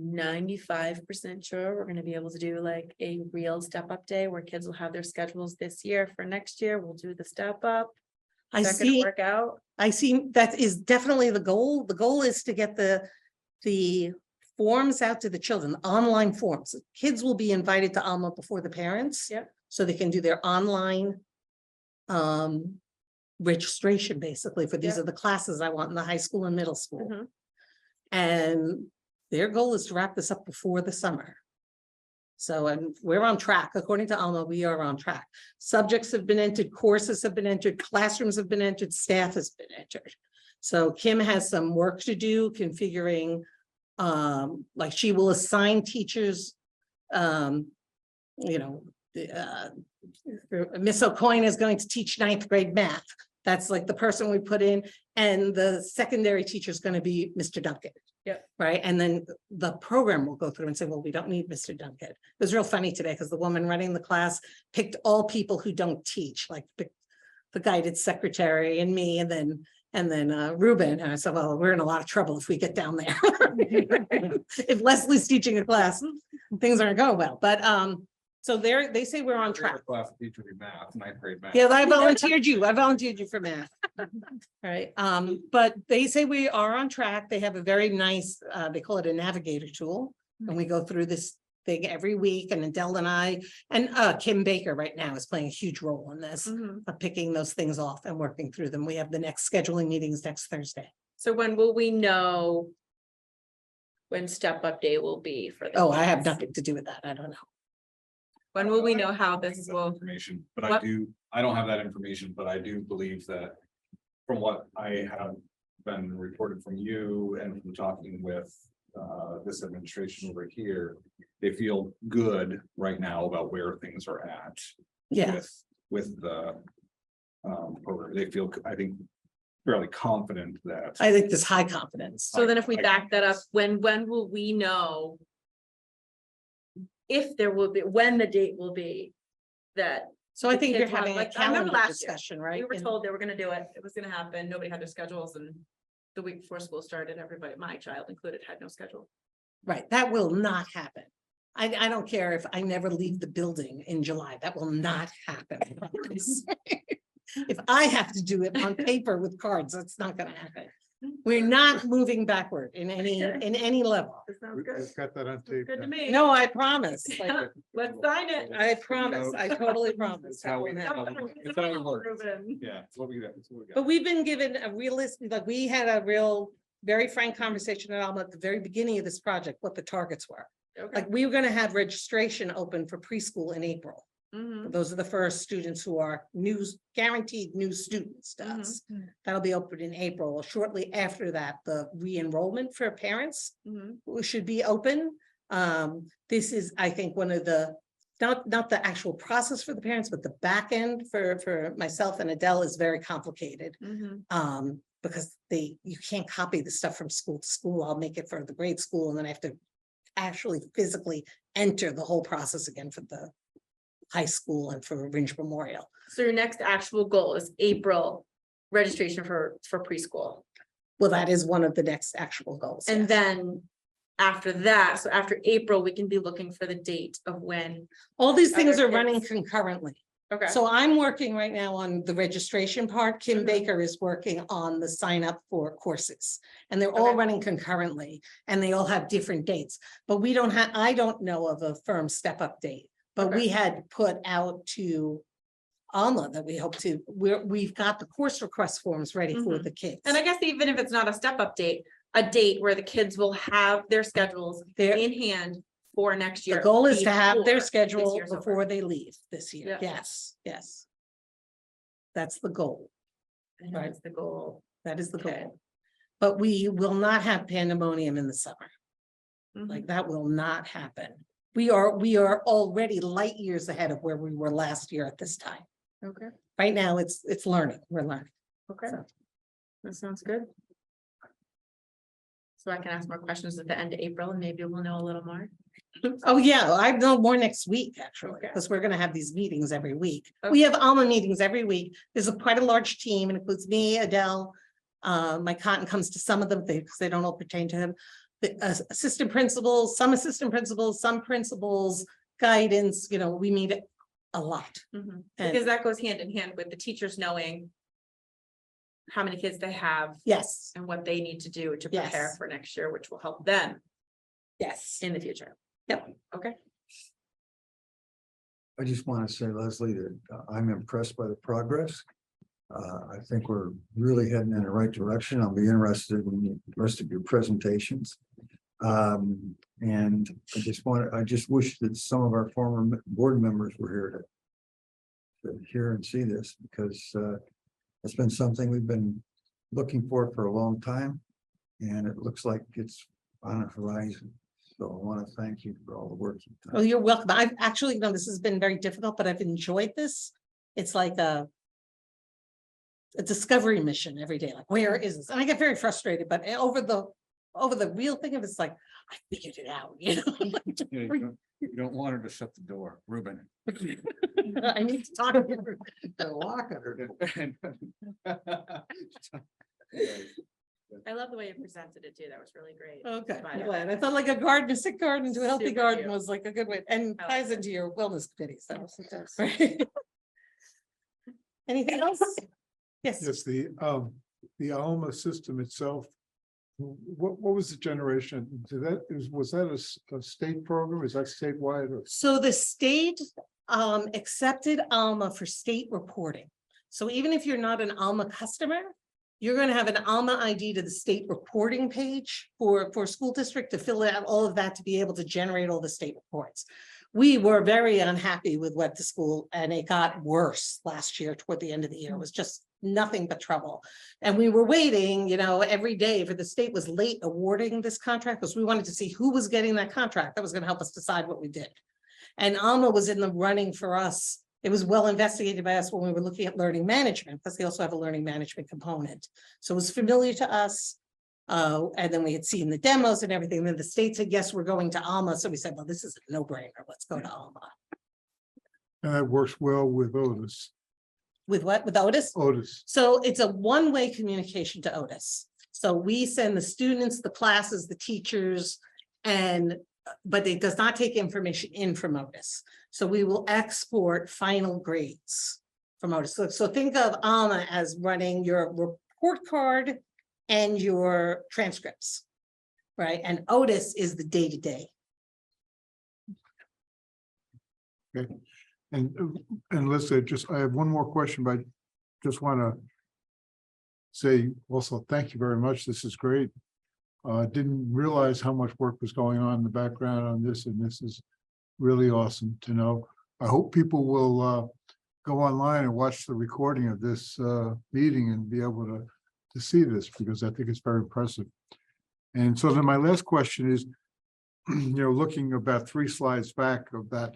95% sure we're gonna be able to do like a real step up day where kids will have their schedules this year. For next year, we'll do the step up. I Is that gonna see, work out? I see that is definitely the goal. The goal is to get the forms out to the children, online forms. Kids will be invited to Alma before the parents. Yep. So they can do their online registration basically for these Yep. are the classes I want in the high school and middle school. Mhm. And their goal is to wrap this up before the summer. So, and we're on track. According to Alma, we are on track. Subjects have been entered, courses have been entered, classrooms have been entered, staff has been entered. So Kim has some work to do configuring, like she will assign teachers, Miss O'Coin is going to teach 9th grade math. That's like the person we put in, and the secondary teacher is going to be Mr. Duncan. Yep. Right, and then the program will go through and say, well, we don't need Mr. Duncan. It was real funny today because the woman running the class picked all people who don't teach, like picked the guided secretary and me, and then Ruben. And I said, well, we're in a lot of trouble if we get down there. If Leslie's teaching a class, things aren't going well, but so they say we're on track. Class teacher in math, 9th grade math. Yeah, I volunteered you for math. Right, but they say we are on track. They have a very nice, they call it a navigator tool. And we go through this thing every week, and Adele and I, and Kim Baker right now is playing a huge role in this, Mhm. of picking those things off and working through them. We have the next scheduling meetings next Thursday. So when will we know when step up day will be for the Oh, I have kids? nothing to do with that. I don't know. When will we know how this That will? Information, but What- I don't have that information, but I do believe that. From what I have been reported from you and from talking with this administration over here. They feel good right now about where things are at. Yeah, With the program. They feel, I think, fairly confident that. I think there's high confidence. So then if we I- back that up, when will we know? If there will be, when the date will be that So I the think you're kids will have, having a like, I remember calendar last year, discussion, right? we were And- told they were gonna do it, it was gonna happen, nobody had their schedules and. The week before school started, everybody, my child included, had no schedule. Right, that will not happen. I don't care if I never leave the building in July, that will not happen. If I have to do it on paper with cards, that's not gonna happen. We're not moving backward in any level. That sounds good, We've got that on tape. good to me. No, I promise. Like, Let's sign it. I promise, I totally promise. It's how we- that won't happen. It's how it works. Ruben. Yeah, it's what we got. It's what we got. But we've been given a realistic, like, we had a real, very frank conversation at Alma at the very beginning of this project, what the targets were. Okay. Like, we were gonna have registration open for preschool in April. Mhm. Those are the first students who are guaranteed new students to us. That'll be open in April. Shortly after that, the re-enrollment for parents Mhm. should be open. This is, I think, one of the, not the actual process for the parents, but the back end for myself and Adele is very complicated. Mhm. Because you can't copy the stuff from school to school. I'll make it for the grade school and then I have to actually physically enter the whole process again for the high school and for Ringe Memorial. So your next actual goal is April registration for preschool. Well, that is one of the next actual goals. And yes. then after that, so after April, we can be looking for the date of when. All these things other are running kids- concurrently. Okay. So I'm working right now on the registration part. Kim Mhm. Baker is working on the sign up for courses. And they're all Okay. running concurrently and they all have different dates. But we don't have, I don't know of a firm step up date. But Okay. we had put out to Alma that we hope to, we've got the course request forms ready for Mhm. the kids. And I guess even if it's not a step up date, a date where the kids will have their schedules They're- in hand for next year. The goal is to have before their this schedule year's over. before they leave this year. Yeah. Yes, yes. That's the goal. And that's the goal. That is the Okay. goal. But we will not have pandemonium in the summer. Mhm. Like that will not happen. We are already light years ahead of where we were last year at this time. Okay, Right now, it's learning, we're learning. okay. So- That sounds good. So I can ask more questions at the end of April and maybe we'll know a little more. Oh, yeah, I know more next week, actually, Okay. because we're gonna have these meetings every week. Okay. We have Alma meetings every week. There's quite a large team. It includes me, Adele. Mike Cotton comes to some of them because they don't all pertain to him. The assistant principals, some principals, guidance, we meet a lot. Mhm. And- Because that goes hand in hand with the teachers knowing how many kids they have Yes, and what they need to do to prepare Yes. for next year, which will help them yes. in the future. Yep. Okay. I just want to say, Leslie, that I'm impressed by the progress. I think we're really heading in the right direction. I'll be interested in the rest of your presentations. And I just wish that some of our former board members were here to hear and see this, because it's been something we've been looking for a long time. And it looks like it's on the horizon. So I want to thank you for all the work you've done. Oh, you're welcome. I've actually, this has been very difficult, but I've enjoyed this. It's like a discovery mission every day, like, where is this? And I get very frustrated, but over the real thing of it's like, I figured it out, You don't want her to shut the door, Ruben. I need to talk to you. Gotta lock it. I love the way you presented it too. That was really great. Okay, But- I'm glad. I thought like a sick garden to a healthy Super garden cute. was like a good way, and I like ties it. into your wellness committee, so. Yes, it does. Right. Anything else? Yes, Yes, the Alma system itself. What was the generation? Was that a state program? Is that statewide? Or- so the state accepted Alma for state reporting. So even if you're not an Alma customer, you're gonna have an Alma ID to the state reporting page for school district to fill out all of that to be able to generate all the state reports. We were very unhappy with what the school, and it got worse last year toward the end of the year. It was just nothing but trouble. And we were waiting, every day for the state was late awarding this contract because we wanted to see who was getting that contract. That was gonna help us decide what we did. And Alma was in the running for us. It was well investigated by us when we were looking at learning management, because they also have a learning management component. So it was familiar to us. And then we had seen the demos and everything. Then the state said, yes, we're going to Alma. So we said, well, this is a no-brainer. Let's go to Alma. And that works well with Otis. With what? With Otis? Otis. So it's a one-way communication to Otis. So we send the students, the classes, the teachers, but it does not take information in from Otis. So we will export final grades from Otis. So think of Alma as running your report card and your transcripts, right? And Otis is the day-to-day. Okay. And Leslie, I have one more question, but I just want to say also, thank you very much. This is great. Didn't realize how much work was going on in the background on this, and this is really awesome to know. I hope people will go online and watch the recording of this meeting and be able to see this, because I think it's very impressive. And so then my last question is, looking about 3 slides back of that,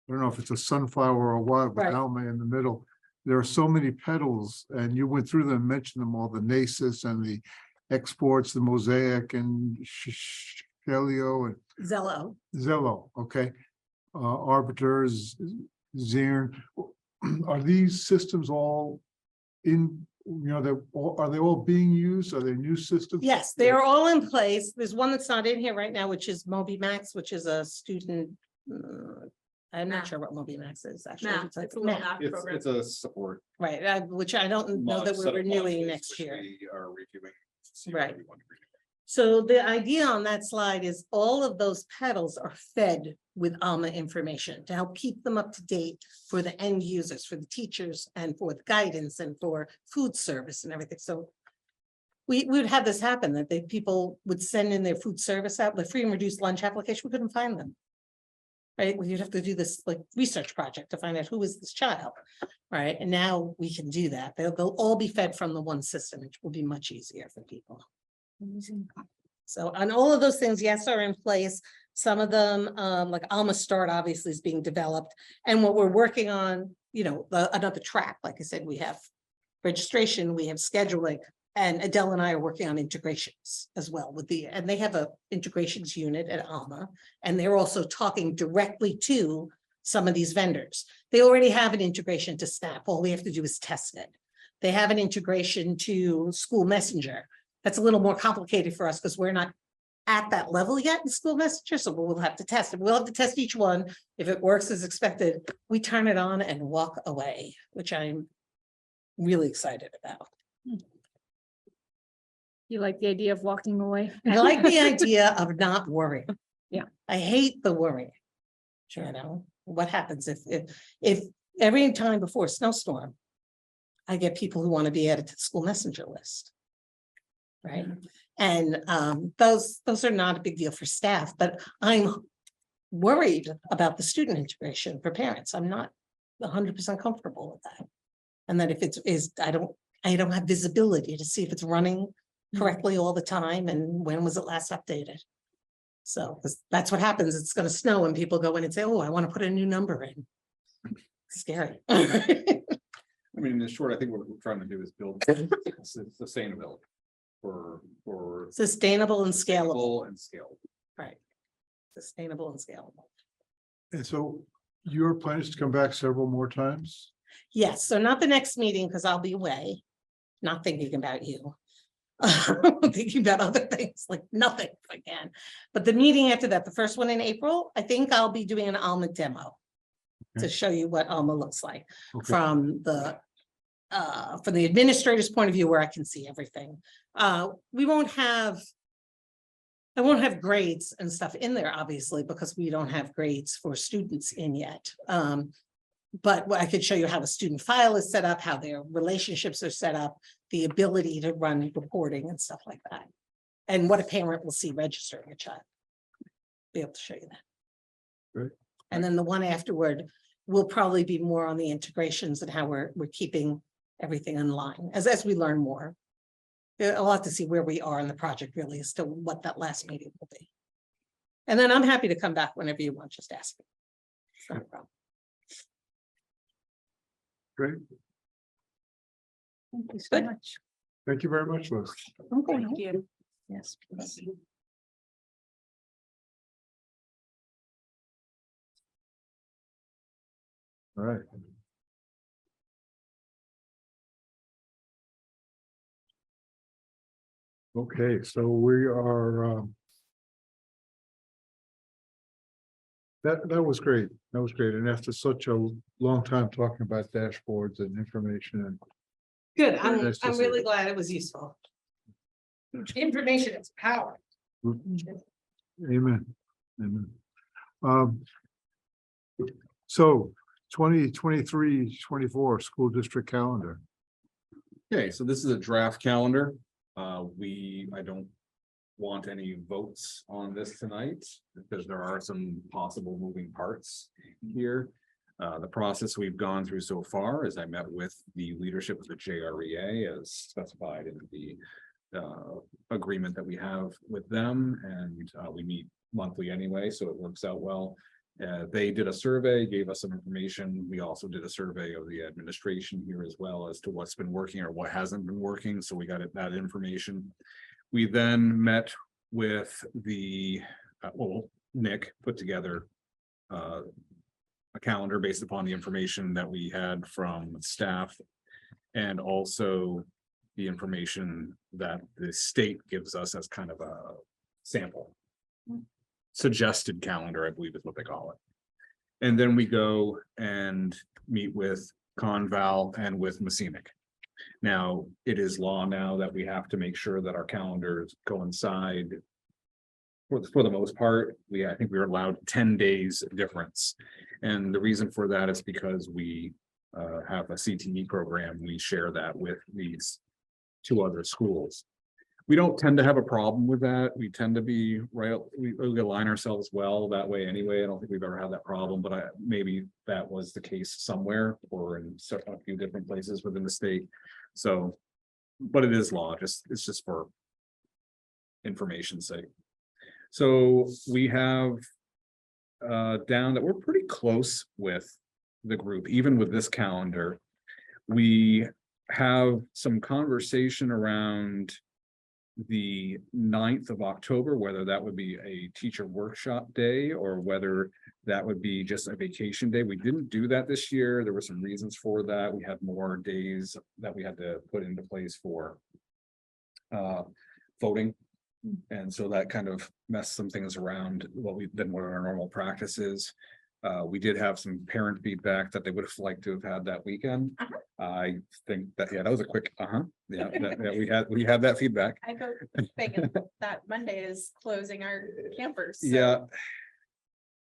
I don't know if it's a sunflower or what, with Right. Alma in the middle. There are so many petals, and you went through them, and mentioned them all, the Nasus and the exports, the Mosaic and Shelio and Zello. Zello, okay? Arbiters, Zern. Are these systems all in are they all being used? Are they new systems? Yes, they are all in place. There's one that's not in here right now, which is MobiMax, which is a student. I'm not Math. sure what MobiMax is actually. Math, It's like it's a little math, math program. It's a support. right, which I don't know that we're renewing next year. We are reviewing. see Right. what we want to renew. So the idea on that slide is all of those pedals are fed with Alma information to help keep them up to date for the end users, for the teachers and for the guidance and for food service and everything. So we would have this happen that people would send in their food service app, the free and reduced lunch application, we couldn't find them. Right, well, you'd have to do this like research project to find out who is this child, right? And now we can do that. They'll all be fed from the one system, which will be much easier for people. So on all of those things, yes, are in place. Some of them, like Alma Start obviously is being developed. And what we're working on, another track, like I said, we have registration, we have scheduling, and Adele and I are working on integrations as well and they have a integrations unit at Alma. And they're also talking directly to some of these vendors. They already have an integration to Snap. All we have to do is test it. They have an integration to School Messenger. That's a little more complicated for us because we're not at that level yet in School Messenger, so we'll have to test it. We'll have to test each one. If it works as expected, we turn it on and walk away, which I'm really excited about. You like the idea of walking away? I like the idea of not worrying. Yeah. I hate the worry. What happens if every time before a snowstorm, I get people who want to be added to the School Messenger list. Right, and those are not a big deal for staff, but I'm worried about the student integration for parents. I'm not 100% comfortable with that. And that if I don't have visibility to see if it's running correctly all the time and when was it last updated. So 'cause that's what happens. It's going to snow and people go in and say, oh, I want to put a new number in. Scary. I mean, in short, I think what we're trying to do is build sustainability for Sustainable and scalable. and scalable. Right. Sustainable and scalable. And so your plan is to come back several more times? Yes, so not the next meeting because I'll be away, not thinking about you. Thinking about other things, like nothing if I can. But the meeting after that, the first one in April, I think I'll be doing an Alma demo to show you what Alma looks like Okay. from the administrator's point of view where I can see everything. I won't have grades and stuff in there, obviously, because we don't have grades for students in yet. But I could show you how a student file is set up, how their relationships are set up, the ability to run reporting and stuff like that. And what a parent will see registering a child. Be able to show you that. Great. And then the one afterward will probably be more on the integrations and how we're keeping everything in line as we learn more. I'll have to see where we are in the project really as to what that last meeting will be. And then I'm happy to come back whenever you want, just ask me. It's not a problem. Great. Thank you so Good. much. Thank you very much, Liz. Okay. Thank you. Yes, please. All right. Okay, so we are. That was great. That was great. And after such a long time talking about dashboards and information and Good, Nice to I'm see really you. glad it was useful. Information is power. amen. Amen. So 2023-24 school district calendar. Okay, so this is a draft calendar. I don't want any votes on this tonight because there are some possible moving parts here. The process we've gone through so far is I met with the leadership of the JREA as specified in the agreement that we have with them, and we meet monthly anyway, so it works out well. They did a survey, gave us some information. We also did a survey of the administration here as well as to what's been working or what hasn't been working, so we got that information. We then met with the, Nick put together a calendar based upon the information that we had from staff And also the information that the state gives us as kind of a sample. Suggested calendar, I believe is what they call it. And then we go and meet with Conval and with Messinic. Now, it is law now that we have to make sure that our calendars coincide. For the most part, I think we are allowed 10 days difference. And the reason for that is because we have a CTE program. We share that with these 2 other schools. We don't tend to have a problem with that. We tend to be right. We align ourselves well that way anyway. I don't think we've ever had that problem, but maybe that was the case somewhere or in a few different places within the state. So, but it is law. It's just for information's sake. So we have down that we're pretty close with the group, even with this calendar. We have some conversation around the 9th of October, whether that would be a teacher workshop day or whether that would be just a vacation day. We didn't do that this year. There were some reasons for that. We had more days that we had to put into place for voting. And so that kind of messed some things around what our normal practice is. We did have some parent feedback that they would have liked to have had that weekend. I think that, that was a quick, we had that feedback. I go thinking that Monday is closing our campers. So. Yeah.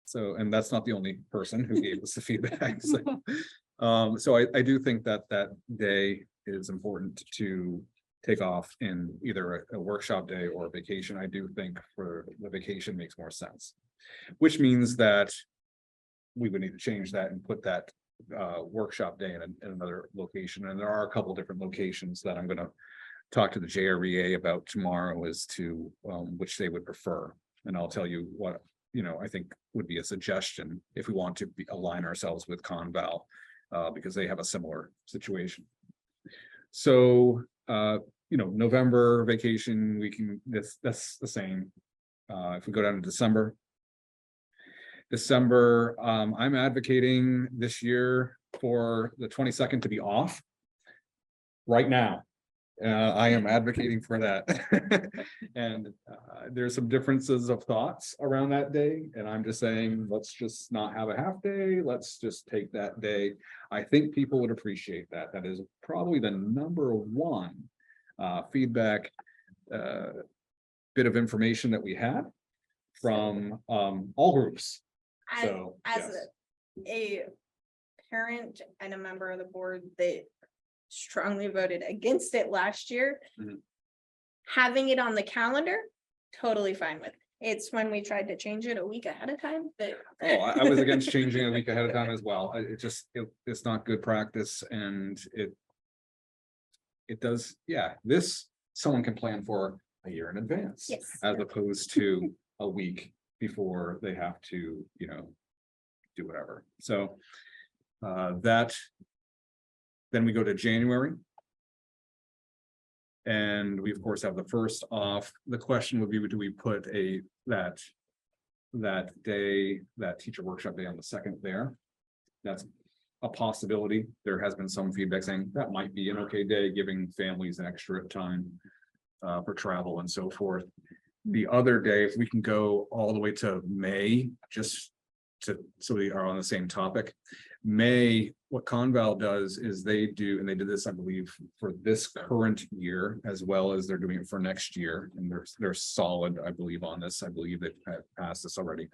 So, and that's not the only person who gave us the feedback. So I do think that day is important to take off in either a workshop day or a vacation. I do think for the vacation makes more sense, which means that we would need to change that and put that workshop day in another location. And there are a couple different locations that I'm going to talk to the JREA about tomorrow as to which they would prefer. And I'll tell you what, I think would be a suggestion if we want to align ourselves with Conval because they have a similar situation. So, November vacation, that's the same. If we go down to December, I'm advocating this year for the 22nd to be off right now. I am advocating for that. And there's some differences of thoughts around that day. And I'm just saying, let's just not have a half day. Let's just take that day. I think people would appreciate that. That is probably the number one feedback bit of information that we had from all groups. So, as a parent and a member of the board that strongly voted against it last year, having it on the calendar, totally fine with. It's when we tried to change it a week ahead of time that. I was against changing a week ahead of time as well. It's not good practice, and it does. Yeah, someone can plan for a year in advance, yes, as opposed to a week before they have to, do whatever. So then we go to January. And we of course have the first off. The question would be, do we put that day, that teacher workshop day on the 2nd there? That's a possibility. There has been some feedback saying that might be an okay day, giving families an extra time for travel and so forth. The other day, if we can go all the way to May, so we are on the same topic. May, what Conval does is they do, and they did this, I believe, for this current year, as well as they're doing it for next year. And they're solid, I believe, on this. I believe they've passed this already.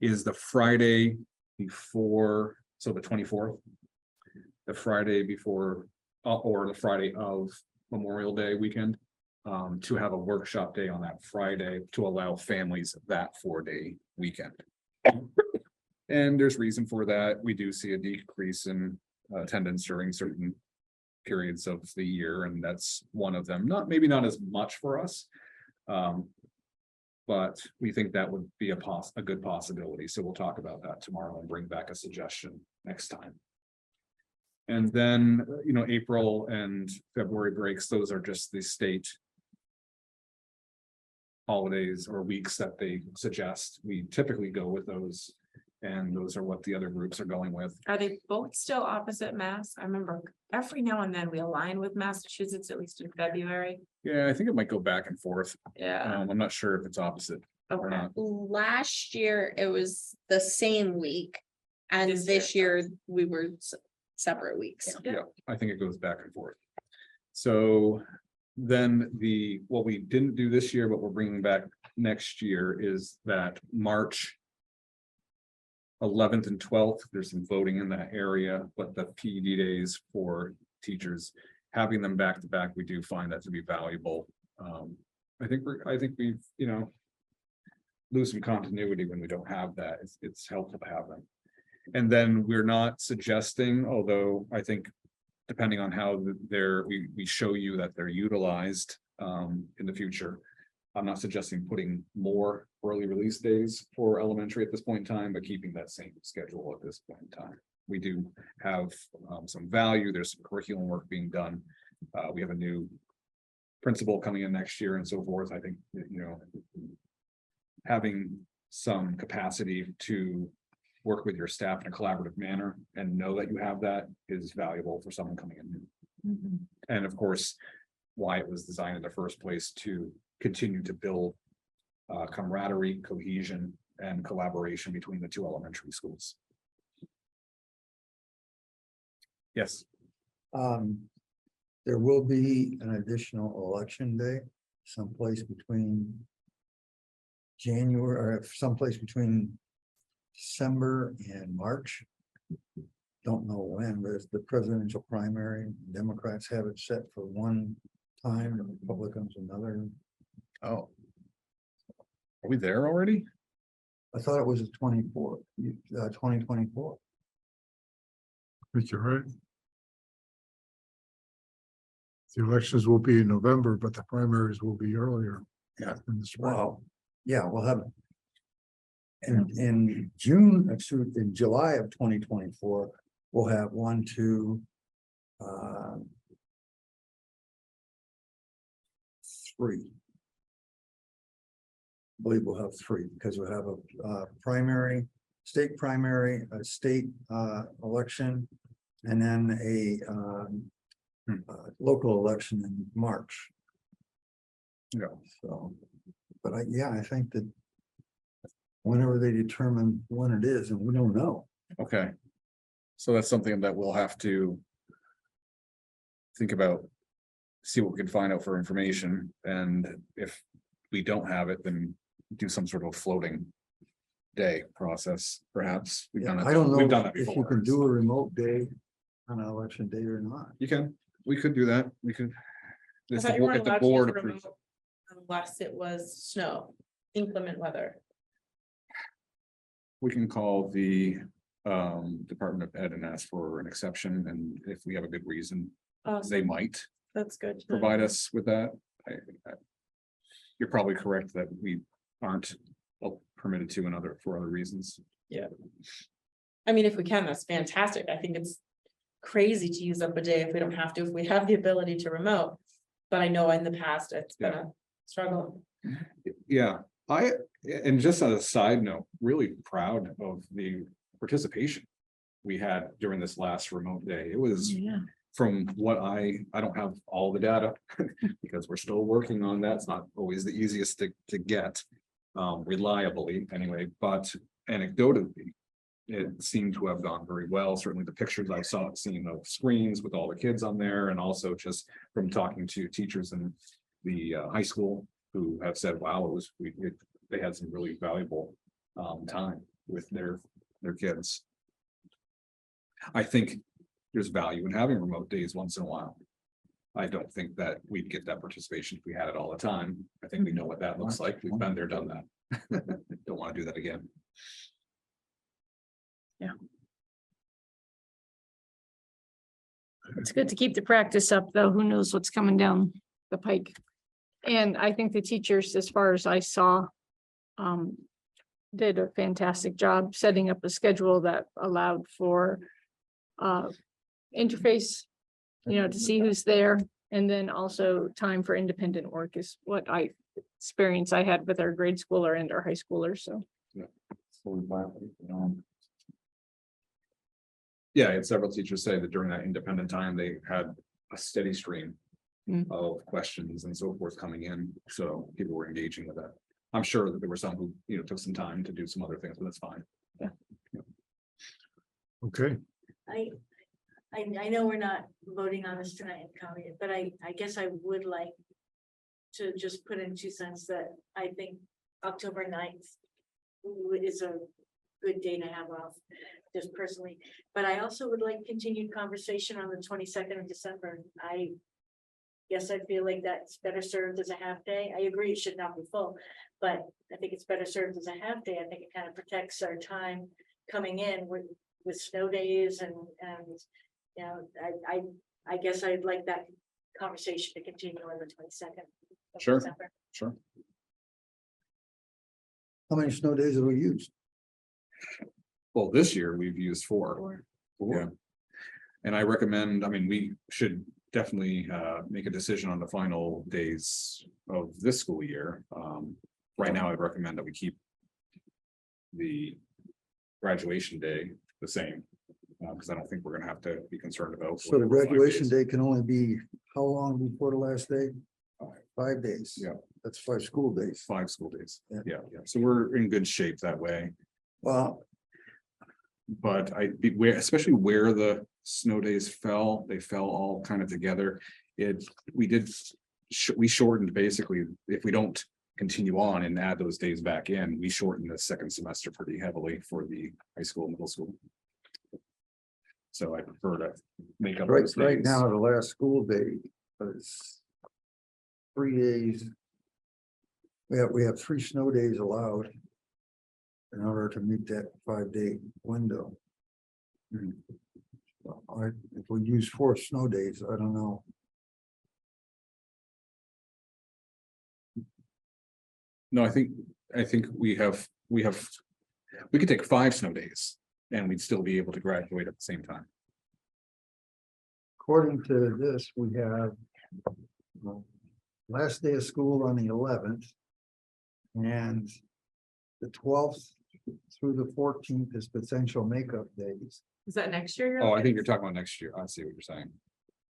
Is the Friday before, so the 24th, the Friday before, or the Friday of Memorial Day weekend. To have a workshop day on that Friday to allow families that 4-day weekend. And there's reason for that. We do see a decrease in attendance during certain periods of the year, and that's one of them. Maybe not as much for us, but we think that would be a good possibility. So we'll talk about that tomorrow and bring back a suggestion next time. And then, April and February breaks, those are just the state holidays or weeks that they suggest. We typically go with those And those are what the other groups are going with. Are they both still opposite Mass? I remember every now and then we align with Massachusetts, at least in February. Yeah, I think it might go back and forth. Yeah. I'm not sure if it's opposite or Okay. not. Last year, it was the same week. And This this year, we were separate weeks. Yeah, I think it goes back and forth. So then what we didn't do this year, but we're bringing back next year is that March 11th and 12th, there's some voting in that area, but the PED days for teachers, having them back to back, we do find that to be valuable. I think we've, lose some continuity when we don't have that. It's helpful to have them. And then we're not suggesting, although I think depending on how we show you that they're utilized in the future. I'm not suggesting putting more early release days for elementary at this point in time, but keeping that same schedule at this point in time. We do have some value. There's some curriculum work being done. We have a new principal coming in next year and so forth. I think, having some capacity to work with your staff in a collaborative manner and know that you have that is valuable for someone coming in. And of course, why it was designed in the first place to continue to build camaraderie, cohesion, and collaboration between the two elementary schools. Yes. There will be an additional election day someplace between January or someplace between December and March. Don't know when, but it's the presidential primary. Democrats have it set for one time, and Republicans another. Oh. Are we there already? I thought it was the 24th, 2024. I think you're right. The elections will be in November, but the primaries will be earlier. Yeah. In the spring. Wow. Yeah, we'll have. In June, in July of 2024, we'll have 1, 2. 3. I believe we'll have 3 because we'll have a primary, state primary, a state election, and then a local election in March. Yeah. So, but I think that whenever they determine when it is, and we don't know. Okay. So that's something that we'll have to think about, see what we can find out for information, and if we don't have it, then do some sort of floating day process, perhaps. We've done it- I don't we've done know that if you before. can do a remote day on an election day or not. We could do that. We could. I If thought you weren't the allowed to use board remote approves. Unless it was snow, inclement weather. We can call the Department of Ed and ask for an exception, and if we have a good reason, they might That's good. to know. provide us with that. You're probably correct that we aren't permitted to for other reasons. I mean, if we can, that's fantastic. I think it's crazy to use up a day if we don't have to, if we have the ability to remote. But I know in the past, it's been a struggle. Yeah, and just as a side note, really proud of the participation we had during this last remote day. It was from what I don't have all the data because we're still working on that. It's not always the easiest to get reliably anyway, but anecdotally, it seemed to have gone very well. Certainly the pictures I seen of screens with all the kids on there, and also just from talking to teachers in the high school who have said, wow, they had some really valuable time with their kids. I think there's value in having remote days once in a while. I don't think that we'd get that participation if we had it all the time. I think we know what that looks like. We've been there, done that. Don't want to do that again. It's good to keep the practice up, though. Who knows what's coming down the pike? And I think the teachers, as far as I saw, did a fantastic job setting up a schedule that allowed for interface, to see who's there. And then also time for independent work is what I had with our grade schooler and our high schooler. So Yeah, I had several teachers say that during that independent time, they had a steady stream Mm. of questions and so forth coming in, so people were engaging with that. I'm sure that there were some who, took some time to do some other things, but that's fine. Okay, I know we're not voting on this tonight, Connie, but I guess I would like to just put in 2 cents that I think October 9th is a good day to have off, just personally. But I also would like continued conversation on the 22nd of December. I guess I feel like that's better served as a half day. I agree it should not be full, but I think it's better served as a half day. I think it kind of protects our time coming in with snow days and I guess I'd like that conversation to continue on the 22nd of Sure. December. Sure. How many snow days have we used? Well, this year we've used 4. Yeah. And I recommend, we should definitely make a decision on the final days of this school year. Right now, I'd recommend that we keep the graduation day the same. Because I don't think we're gonna have to be concerned about. So the whatever 5 graduation days. day can only be how long before the last day? 5 days. Yeah. That's 5 school days. 5 school days. Yeah. Yeah. So we're in good shape that way. Well, But especially where the snow days fell, they fell all kind of together. We shortened basically, if we don't continue on and add those days back in, we shortened the second semester pretty heavily for the high school, middle school. So I prefer to make up. right those right days. now, the last school day is 3 days. We have 3 snow days allowed in order to meet that 5-day window. If we use 4 snow days, I don't know. No, I think we could take 5 snow days and we'd still be able to graduate at the same time. According to this, we have last day of school on the 11th. And the 12th through the 14th is potential makeup days. Is that next year? Oh, I think you're talking about next year. I see what you're saying.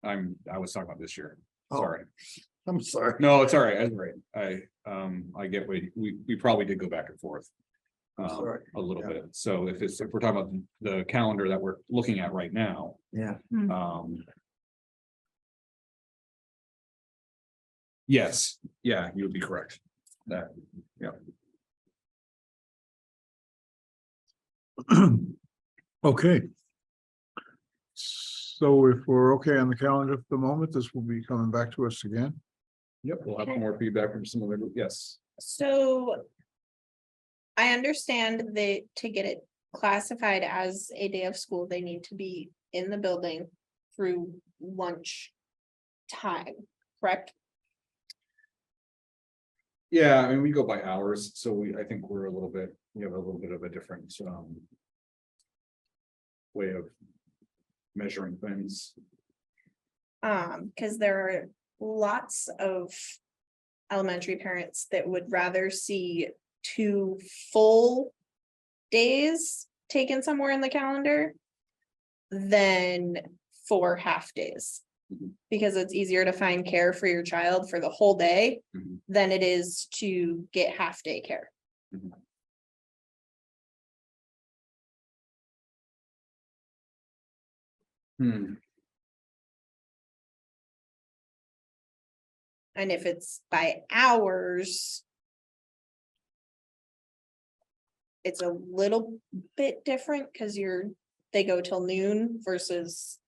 I was talking about this year. Oh. Sorry. I'm sorry. No, it's all right. I'm right. I get what we probably did go back and forth. I'm sorry. A little Yeah. bit. So if we're talking about the calendar that we're looking at right now, Yeah, yes, yeah, you would be correct. That, yeah. okay. So if we're okay on the calendar for the moment, this will be coming back to us again. Yep, we'll have more feedback from some of the, yes. So I understand that to get it classified as a day of school, they need to be in the building through lunch time, correct? Yeah, we go by hours, so I think we have a little bit of a different way of measuring things. Because there are lots of elementary parents that would rather see 2 full days taken somewhere in the calendar than 4 half days. Mhm. Because it's easier to find care for your child for the whole day Mhm. than it is to get half day care. Hmm. And if it's by hours, it's a little bit different because they go till noon versus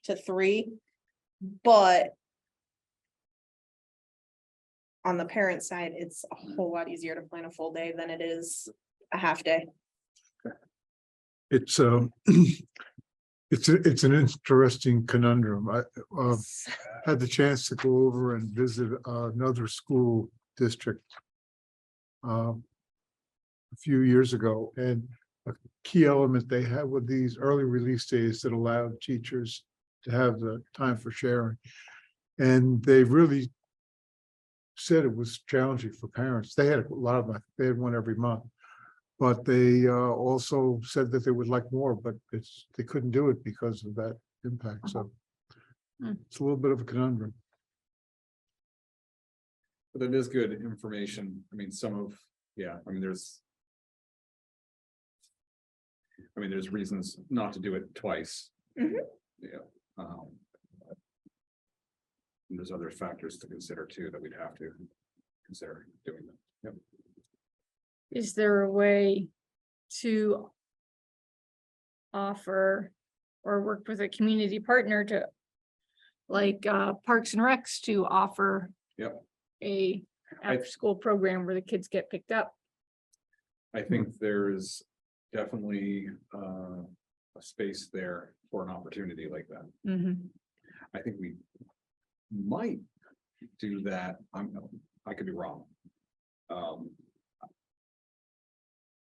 to 3. But on the parent side, it's a whole lot easier to plan a full day than it is a half day. It's it's an interesting conundrum. I had the chance to go over and visit another school district a few years ago, and a key element they had with these early release days that allowed teachers to have the time for sharing. And they really said it was challenging for parents. They had a lot of them. They had one every month. But they also said that they would like more, but they couldn't do it because of that impact, so. Hmm. It's a little bit of a conundrum. But it is good information. I mean, there's reasons not to do it twice. Mhm. Yeah. And there's other factors to consider too, that we'd have to consider doing them. Yep. Is there a way to offer or work with a community partner to like Parks and Recs to offer Yep. a after-school program where the kids get picked up? I think there's definitely a space there for an opportunity like that. Mhm. I think we might do that. I could be wrong.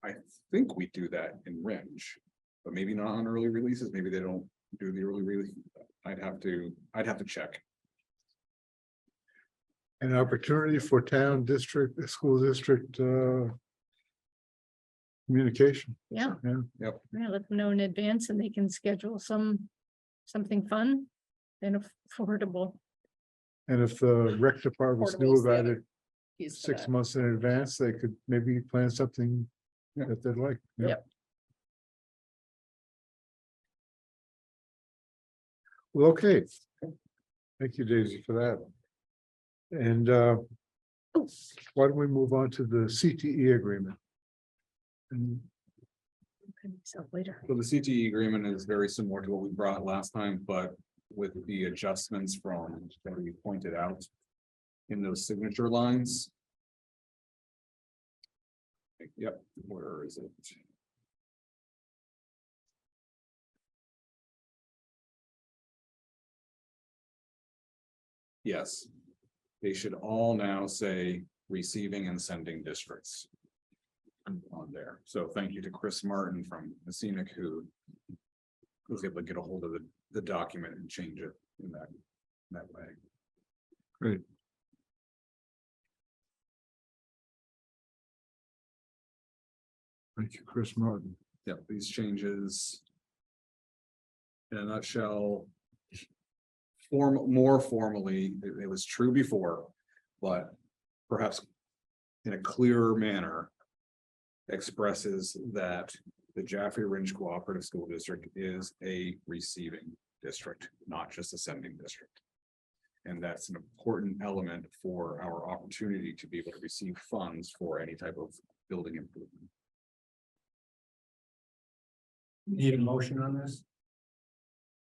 I think we do that in Ringe, but maybe not on early releases. Maybe they don't do the early release. I'd have to check. An opportunity for town district, school district communication. Yeah. Yeah. Yep. Yeah, let them know in advance and they can schedule something fun and affordable. And if the rec departments knew Portable's the about other it piece to 6 that. months in advance, they could maybe plan something Yeah. that they'd like. Yeah. Yep. Well, okay. Thank you, Daisy, for that. And why don't we move on to the CTE agreement? And So later. So the CTE agreement is very similar to what we brought last time, but with the adjustments from that we pointed out in those signature lines. Yep, where is it? Yes, they should all now say receiving and sending districts on there. So thank you to Chris Martin from Messinic who was able to get a hold of the document and change it in that way. great. Thank you, Chris Martin. Yep, these changes. In a nutshell. More formally, it was true before, but perhaps in a clearer manner. Expresses that the Jaffrey Ringe Cooperative School District is a receiving district, not just a sending district. And that's an important element for our opportunity to be able to receive funds for any type of building improvement. Need a motion on this?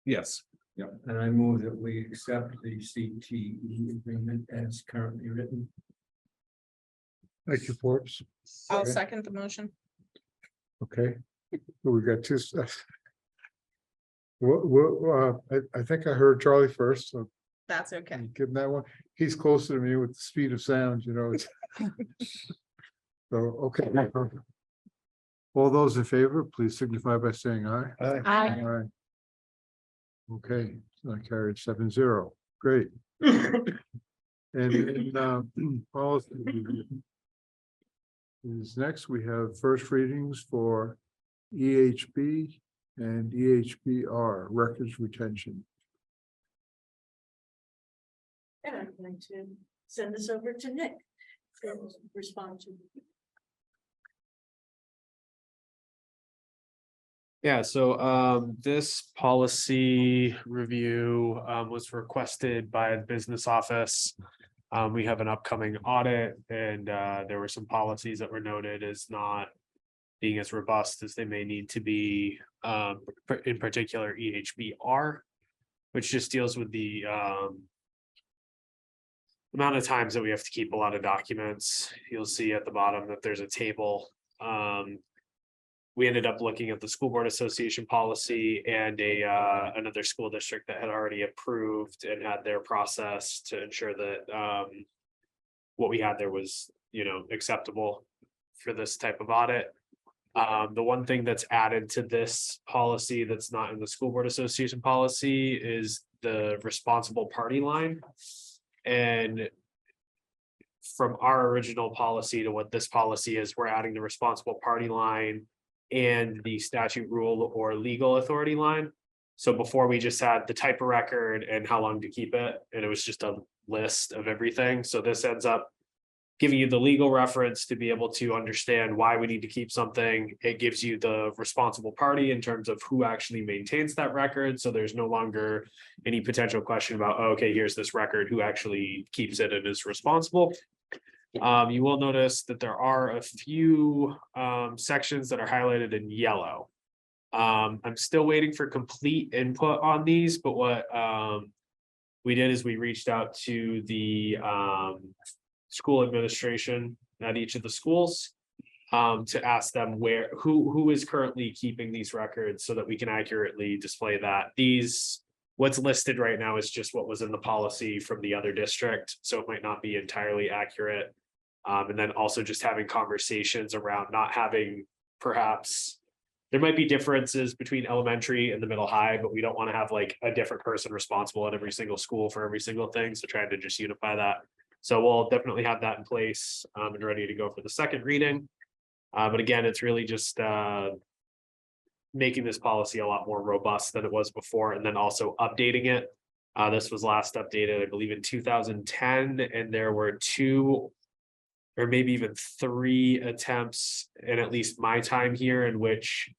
Yes, And I move that we accept the CTE agreement as currently written. Thank you, Forbes. I'll Okay. second the motion. Okay, so we got two stuff. I think I heard Charlie first, so That's okay. give him that one. He's closer to me with the speed of sound, you know. So, okay. All those in favor, please signify by saying aye. Aye. Aye. Okay, so I carried 7-0. Great. And in policy is next, we have first readings for EHB and EHBR, records retention. And I'm going to send this over to Nick. To respond to. Yeah, so this policy review was requested by the business office. We have an upcoming audit and there were some policies that were noted as not being as robust as they may need to be, in particular EHBR, which just deals with the amount of times that we have to keep a lot of documents. You'll see at the bottom that there's a table. We ended up looking at the School Board Association policy and another school district that had already approved and had their process to ensure that what we had there was, acceptable for this type of audit. The one thing that's added to this policy that's not in the School Board Association policy is the responsible party line. And from our original policy to what this policy is, we're adding the responsible party line and the statute rule or legal authority line. So before we just had the type of record and how long to keep it, and it was just a list of everything. So this ends up giving you the legal reference to be able to understand why we need to keep something. It gives you the responsible party in terms of who actually maintains that record. So there's no longer any potential question about, oh, okay, here's this record, who actually keeps it and is responsible. You will notice that there are a few sections that are highlighted in yellow. I'm still waiting for complete input on these, but what we did is we reached out to the school administration at each of the schools to ask them who is currently keeping these records so that we can accurately display that. What's listed right now is just what was in the policy from the other district, so it might not be entirely accurate. And then also just having conversations around not having, perhaps there might be differences between elementary and the middle high, but we don't want to have like a different person responsible at every single school for every single thing. So trying to just unify that. So we'll definitely have that in place and ready to go for the second reading. But again, it's really just making this policy a lot more robust than it was before, and then also updating it. This was last updated, I believe, in 2010, and there were 2 or maybe even 3 attempts in at least my time here in which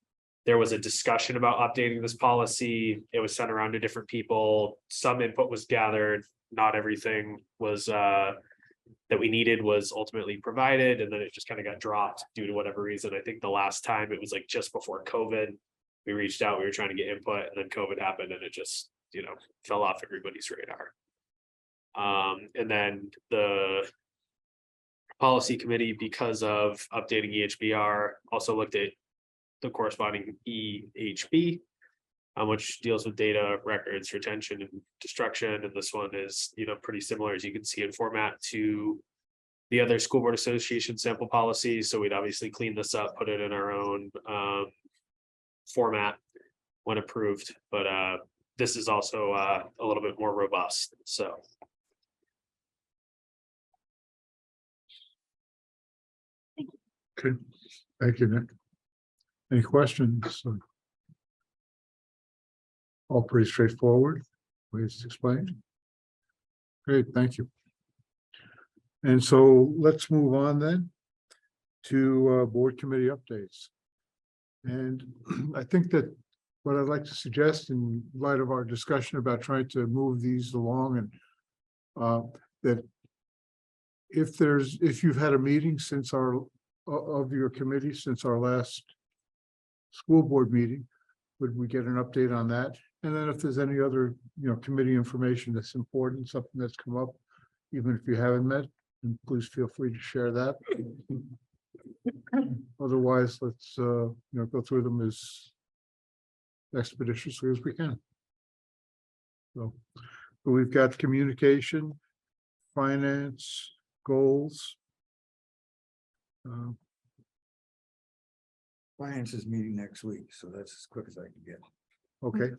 there was a discussion about updating this policy. It was sent around to different people. Some input was gathered. Not everything was that we needed was ultimately provided, and then it just kind of got dropped due to whatever reason. I think the last time it was like just before COVID, we reached out, we were trying to get input, and then COVID happened and it just, fell off everybody's radar. And then the policy committee, because of updating EHBR, also looked at the corresponding EHB, which deals with data, records, retention, and destruction. And this one is, pretty similar, as you can see in format, to the other school board association sample policies. So we'd obviously clean this up, put it in our own format when approved. But this is also a little bit more robust. So. Okay, thank you, Nick. Any questions? All pretty straightforward, ways explained. Great, thank you. And so let's move on then to board committee updates. And I think that what I'd like to suggest in light of our discussion about trying to move these along, and that if you've had a meeting since of your committee since our last school board meeting, would we get an update on that? And then if there's any other, committee information that's important, something that's come up, even if you haven't met, then please feel free to share that. Otherwise, let's, go through them as expeditiously as we can. So we've got communication, finance, goals. Finance is meeting next week, so that's as quick as I can get. Okay,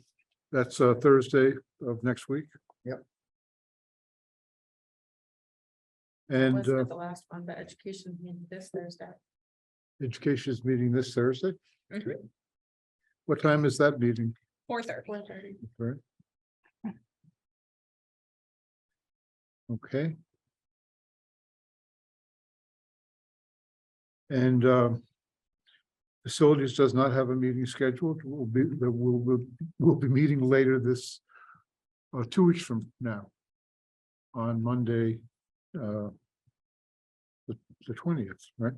that's Thursday of next week. Yep. And Wasn't the last one, but education meeting this Thursday. education is meeting this Thursday. Mhm. What time is that meeting? 4:30. 4:30. Right. Okay. And facilities does not have a meeting scheduled. We'll be meeting later this 2 weeks from now on Monday, the 20th, right?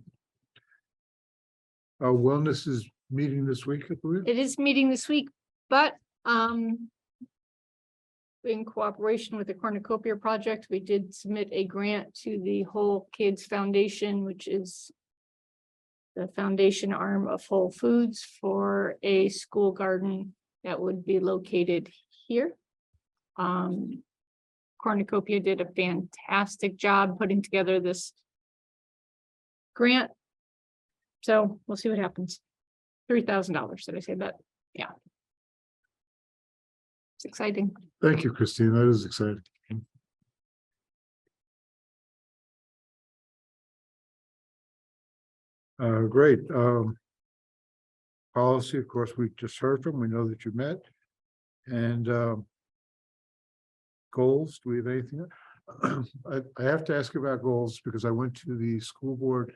Wellness is meeting this week, I believe. It is meeting this week, but in cooperation with the Cornucopia Project, we did submit a grant to the Whole Kids Foundation, which is the foundation arm of Whole Foods, for a school garden that would be located here. Cornucopia did a fantastic job putting together this grant. So we'll see what happens. $3,000, did I say that? Yeah. It's exciting. Thank you, Christine. That is exciting. Great. Policy, of course, we just heard from, we know that you met. And goals, do we have anything? I have to ask about goals because I went to the school board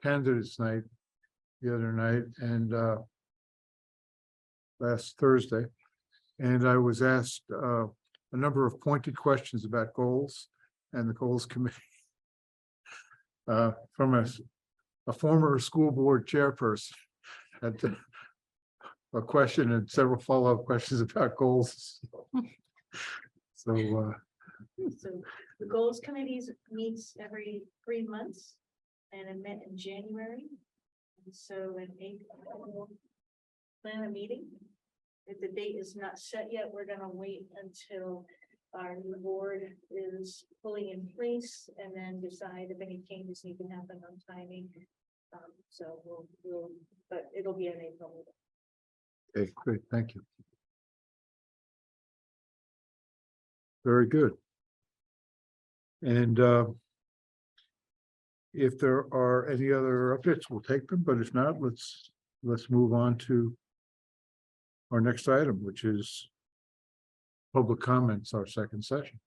candidates night the other night and last Thursday. And I was asked a number of pointed questions about goals and the goals committee. From a former school board chairperson had a question and several follow-up questions about goals. So So the goals committees meets every 3 months and it met in January. And so in April, we'll plan a meeting. If the date is not set yet, we're gonna wait until our new board is fully in place and then decide if any changes need to happen on timing. So we'll, but it'll be an April meeting. okay, great, thank you. Very good. And if there are any other updates, we'll take them, but if not, let's move on to our next item, which is public comments, our second session.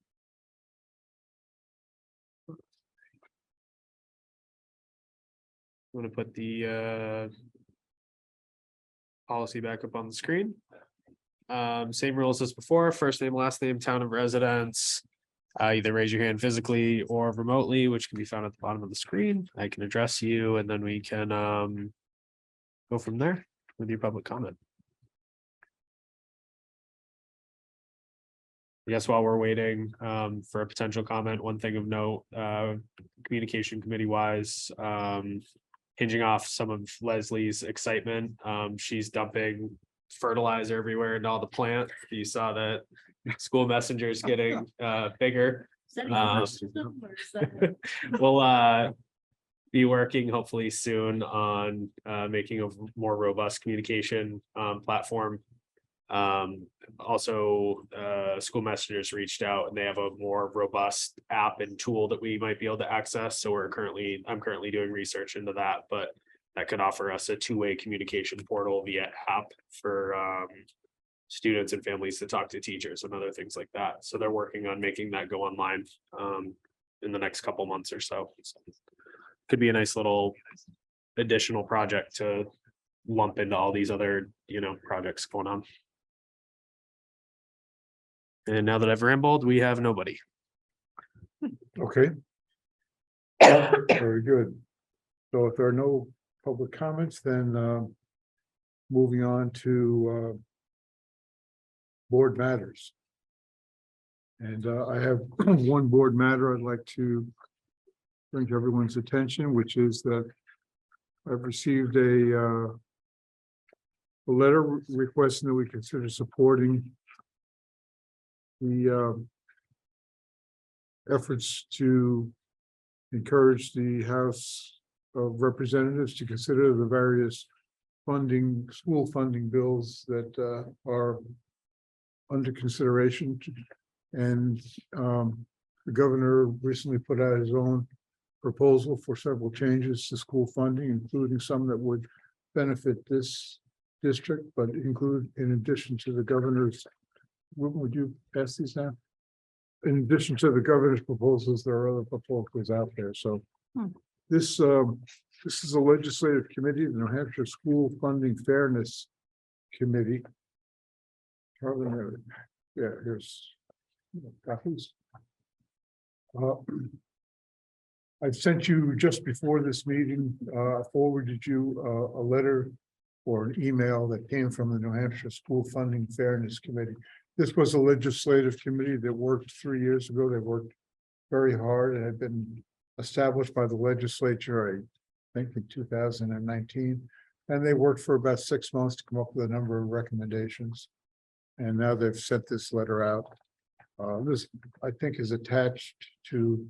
Want to put the policy back up on the screen. Same rules as before, first name, last name, town of residence. Either raise your hand physically or remotely, which can be found at the bottom of the screen. I can address you and then we can go from there with your public comment. I guess while we're waiting for a potential comment, one thing of note, communication committee wise, hinging off some of Leslie's excitement. She's dumping fertilizer everywhere into all the plant. You saw that school messengers getting bigger. Is that a system or is that- We'll be working hopefully soon on making a more robust communication platform. Also, school messengers reached out and they have a more robust app and tool that we might be able to access. So I'm currently doing research into that, but that could offer us a two-way communication portal via app for students and families to talk to teachers and other things like that. So they're working on making that go online in the next couple months or so. So could be a nice little additional project to lump into all these other, projects going on. And now that I've rambled, we have nobody. Okay. Very good. So if there are no public comments, then moving on to board matters. And I have one board matter I'd like to bring to everyone's attention, which is that I've received a letter requesting that we consider supporting the efforts to encourage the House of Representatives to consider the various school funding bills that are under consideration. And the governor recently put out his own proposal for several changes to school funding, including some that would benefit this district, but include, in addition to the governor's, would you pass these down? In addition to the governor's proposals, there are other proposals out there. So this is a legislative committee, the New Hampshire School Funding Fairness Committee. Yeah, here's copies. I've sent you just before this meeting, forwarded you a letter or an email that came from the New Hampshire School Funding Fairness Committee. This was a legislative committee that worked 3 years ago. They worked very hard and had been established by the legislature, I think in 2019. And they worked for about 6 months to come up with a number of recommendations. And now they've sent this letter out. This, I think, is attached to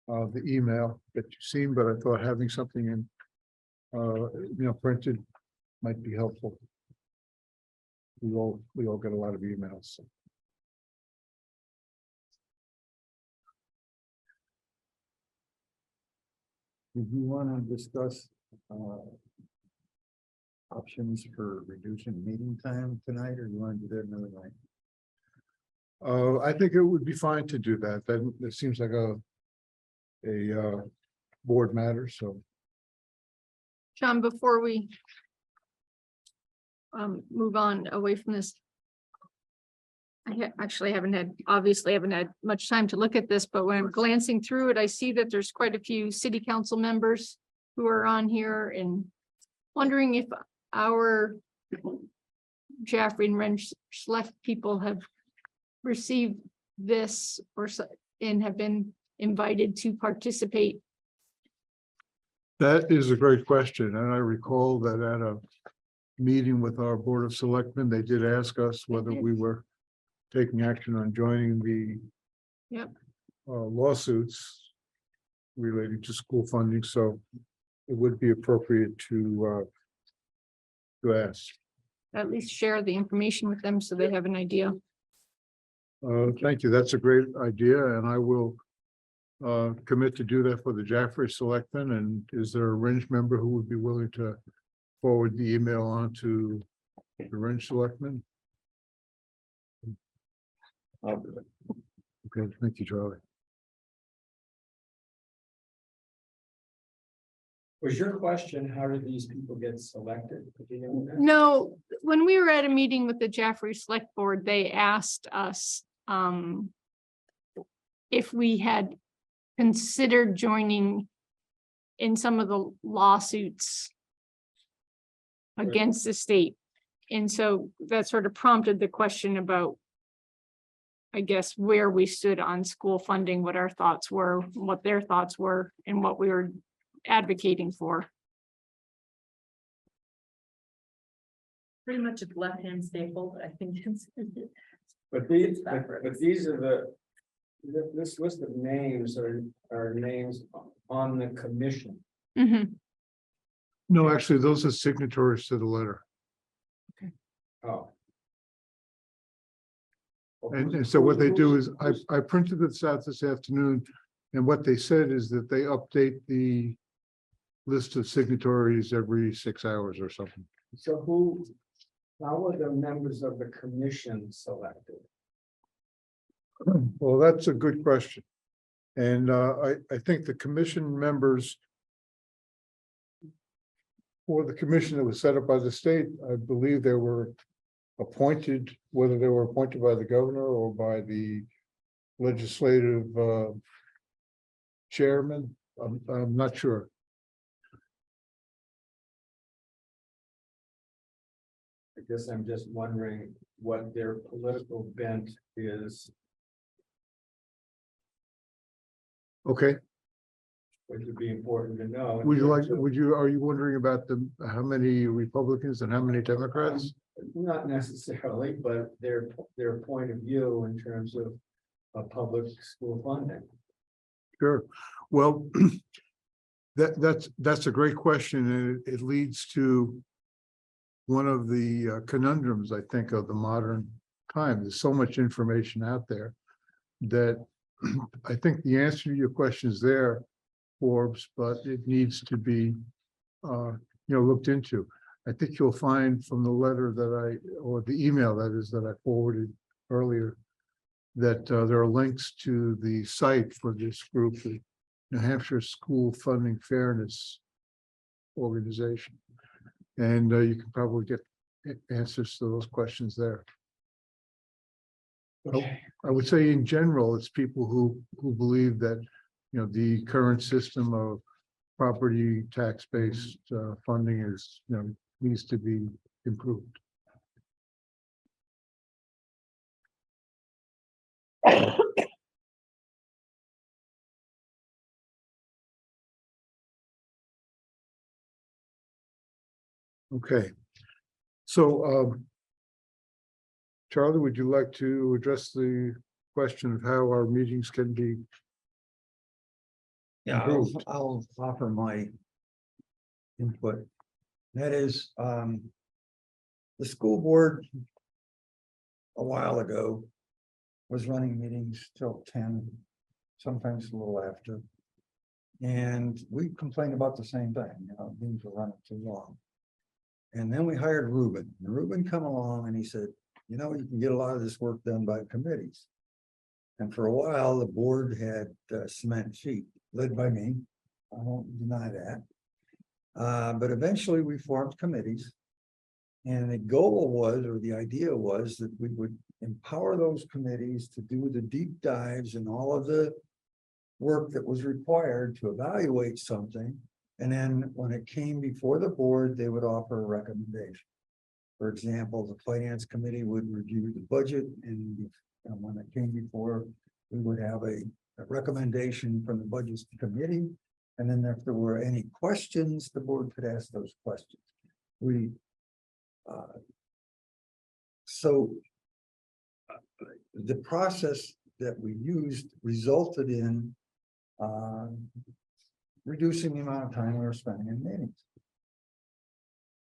the email that you've seen, but I thought having something in, printed might be helpful. We all get a lot of emails. So. Did you want to discuss Options for reducing meeting time tonight, or you want to do that another night? I think it would be fine to do that. That it seems like a board matter, so. John, before we move on away from this. Actually obviously haven't had much time to look at this, but when I'm glancing through it, I see that there's quite a few city council members who are on here and wondering if our Jaffrey and Wrench select people have received this and have been invited to participate. That is a great question, and I recall that at a meeting with our Board of Selectmen, they did ask us whether we were taking action on joining the Yep. Lawsuits relating to school funding, so it would be appropriate to ask. At least share the information with them so they have an idea. Thank you. That's a great idea, and I will commit to do that for the Jaffrey Selectmen. And is there a Ringe member who would be willing to forward the email on to the Ringe Selectmen? I'll do it. Okay, thank you, Charlie. Was your question, how did these people get selected? Do you know that? No, when we were at a meeting with the Jaffrey Select Board, they asked us if we had considered joining in some of the lawsuits against the state. And so that sort of prompted the question about, I guess, where we stood on school funding, what our thoughts were, what their thoughts were, and what we were advocating for. Pretty much a left-hand staple, I think. But these are this list of names are names on the commission. Mhm. No, actually, those are signatories to the letter. Oh. And so what they do is, I printed this out this afternoon, and what they said is that they update the list of signatories every 6 hours or something. So how are the members of the commission selected? Well, that's a good question. And I think the commission members for the commission that was set up by the state, I believe they were appointed, whether they were appointed by the governor or by the legislative chairman. I'm not sure. I guess I'm just wondering what their political bent is, Okay, which would be important to know. are you wondering about how many Republicans and how many Democrats? Not necessarily, but their point of view in terms of public school funding. Sure. Well, that's a great question, and it leads to one of the conundrums, I think, of the modern time. There's so much information out there that I think the answer to your question is there, Forbes, but it needs to be looked into. I think you'll find from the letter or the email that I forwarded earlier, that there are links to the site for this group, the New Hampshire School Funding Fairness Organization. And you can probably get answers to those questions there. Okay. I would say in general, it's people who believe that, the current system of property tax-based funding is, needs to be improved. Okay. So, Charlie, would you like to address the question of how our meetings can be? Yeah, improved? I'll offer my input. That is, the school board a while ago was running meetings till 10, sometimes a little after. And we complained about the same thing, meetings were running too long. And then we hired Ruben, and Ruben come along and he said, you can get a lot of this work done by committees. And for a while, the board had cement feet, led by me. I won't deny that. But eventually we formed committees. And the goal was, or the idea was, that we would empower those committees to do the deep dives and all of the work that was required to evaluate something. And then when it came before the board, they would offer a recommendation. For example, the finance committee would review the budget, and when it came before, we would have a recommendation from the budget committee. And then if there were any questions, the board could ask those questions. The process that we used resulted in reducing the amount of time we were spending in meetings.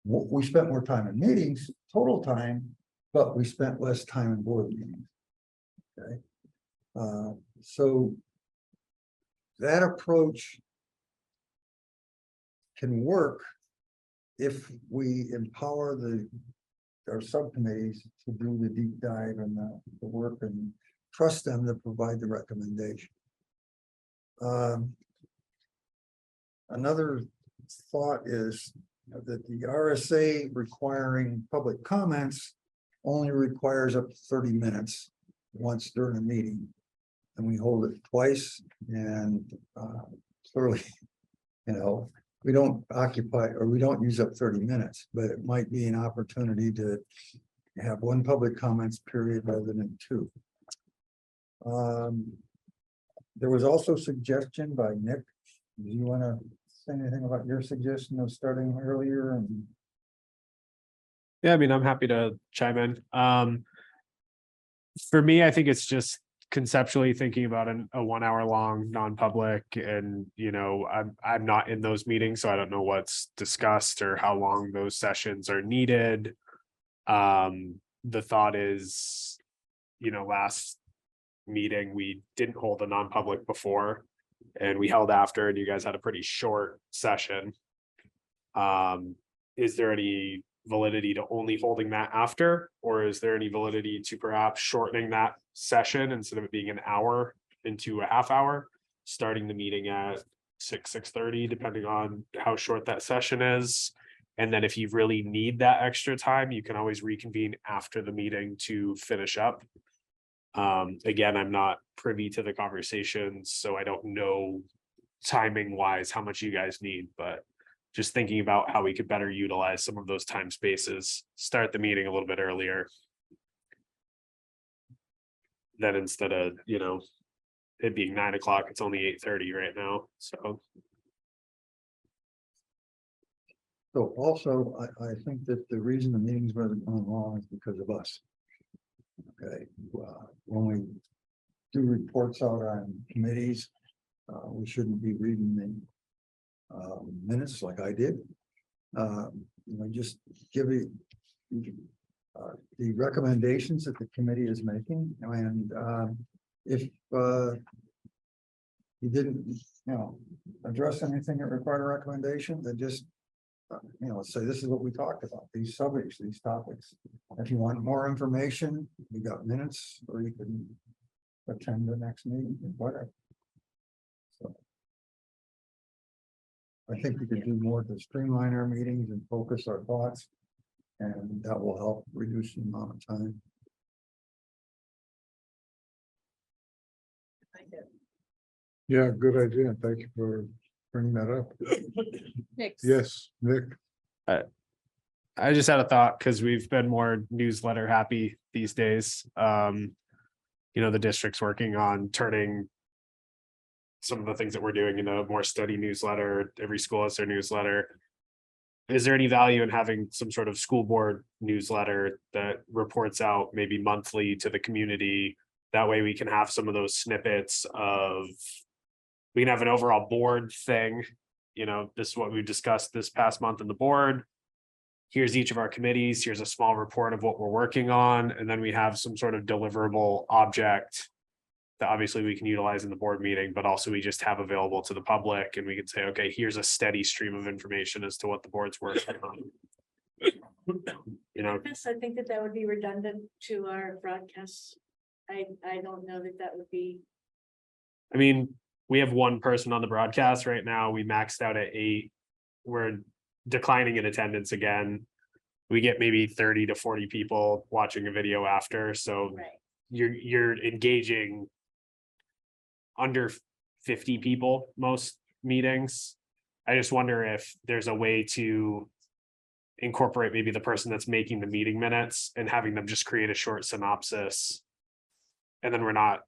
We spent more time in meetings, total time, but we spent less time in board meetings. Okay. So that approach can work if we empower our subcommittees to do the deep dive and the work and trust them to provide the recommendation. Another thought is that the RSA requiring public comments only requires up to 30 minutes once during a meeting. And we hold it twice, and clearly, we don't occupy, or we don't use up 30 minutes, but it might be an opportunity to have one public comments period rather than two. There was also suggestion by Nick. Do you want to say anything about your suggestion of starting earlier? And Yeah, I mean, I'm happy to chime in. For me, I think it's just conceptually thinking about a 1 hour long non-public, and I'm not in those meetings, so I don't know what's discussed or how long those sessions are needed. The thought is, last meeting we didn't hold a non-public before, and we held after, and you guys had a pretty short session. Is there any validity to only holding that after, or is there any validity to perhaps shortening that session instead of it being an hour into a half hour, starting the meeting at 6:30, depending on how short that session is? And then if you really need that extra time, you can always reconvene after the meeting to finish up. Again, I'm not privy to the conversations, so I don't know timing wise how much you guys need, but just thinking about how we could better utilize some of those time spaces, start the meeting a little bit earlier. Then instead of, it being 9 o'clock, it's only 8:30 right now, so. so also, I think that the reason the meetings were going long is because of us. Okay, when we do reports out on committees, we shouldn't be reading the minutes like I did. Just give it the recommendations that the committee is making, and if you didn't, address anything that required a recommendation, then just say this is what we talked about, these subjects, these topics. If you want more information, you got minutes, or you can attend the next meeting, whatever. So I think we could do more to streamline our meetings and focus our thoughts, and that will help reduce the amount of time. Yeah, good idea. Thank you for bringing that up. Next. Yes, Nick. I just had a thought, because we've been more newsletter happy these days. The district's working on turning some of the things that we're doing into a more steady newsletter. Every school has their newsletter. Is there any value in having some sort of school board newsletter that reports out maybe monthly to the community? That way we can have some of those snippets of, we can have an overall board thing. This is what we've discussed this past month in the board. Here's each of our committees. Here's a small report of what we're working on. And then we have some sort of deliverable object that obviously we can utilize in the board meeting, but also we just have available to the public and we can say, okay, here's a steady stream of information as to what the board's working on. You know, Yes, I think that that would be redundant to our broadcasts. I don't know that that would be, I mean, we have one person on the broadcast right now. We maxed out at 8. We're declining in attendance again. We get maybe 30 to 40 people watching a video after, so right. you're engaging under 50 people most meetings. I just wonder if there's a way to incorporate maybe the person that's making the meeting minutes and having them just create a short synopsis. And then we're not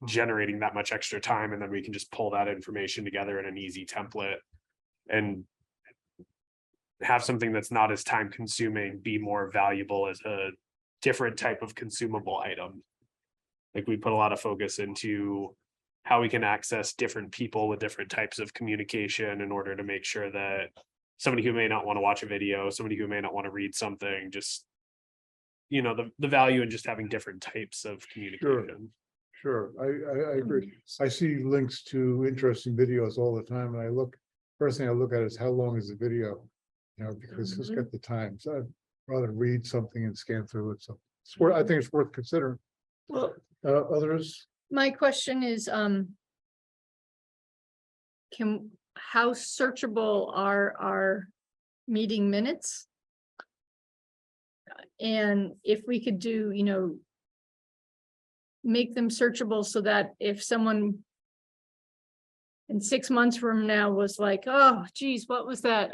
generating that much extra time, and then we can just pull that information together in an easy template and have something that's not as time consuming be more valuable as a different type of consumable item. Like we put a lot of focus into how we can access different people with different types of communication in order to make sure that somebody who may not want to watch a video, somebody who may not want to read something, just, you know, the value in just having different types of communication. Sure, I agree. I see links to interesting videos all the time, and first thing I look at is how long is the video? You know, because who's got the time? So I'd rather read something and scan through it, so I think it's worth considering. Well, Others, my question is, how searchable are our meeting minutes? And if we could do, you know, make them searchable so that if someone in 6 months from now was like, oh geez, what was that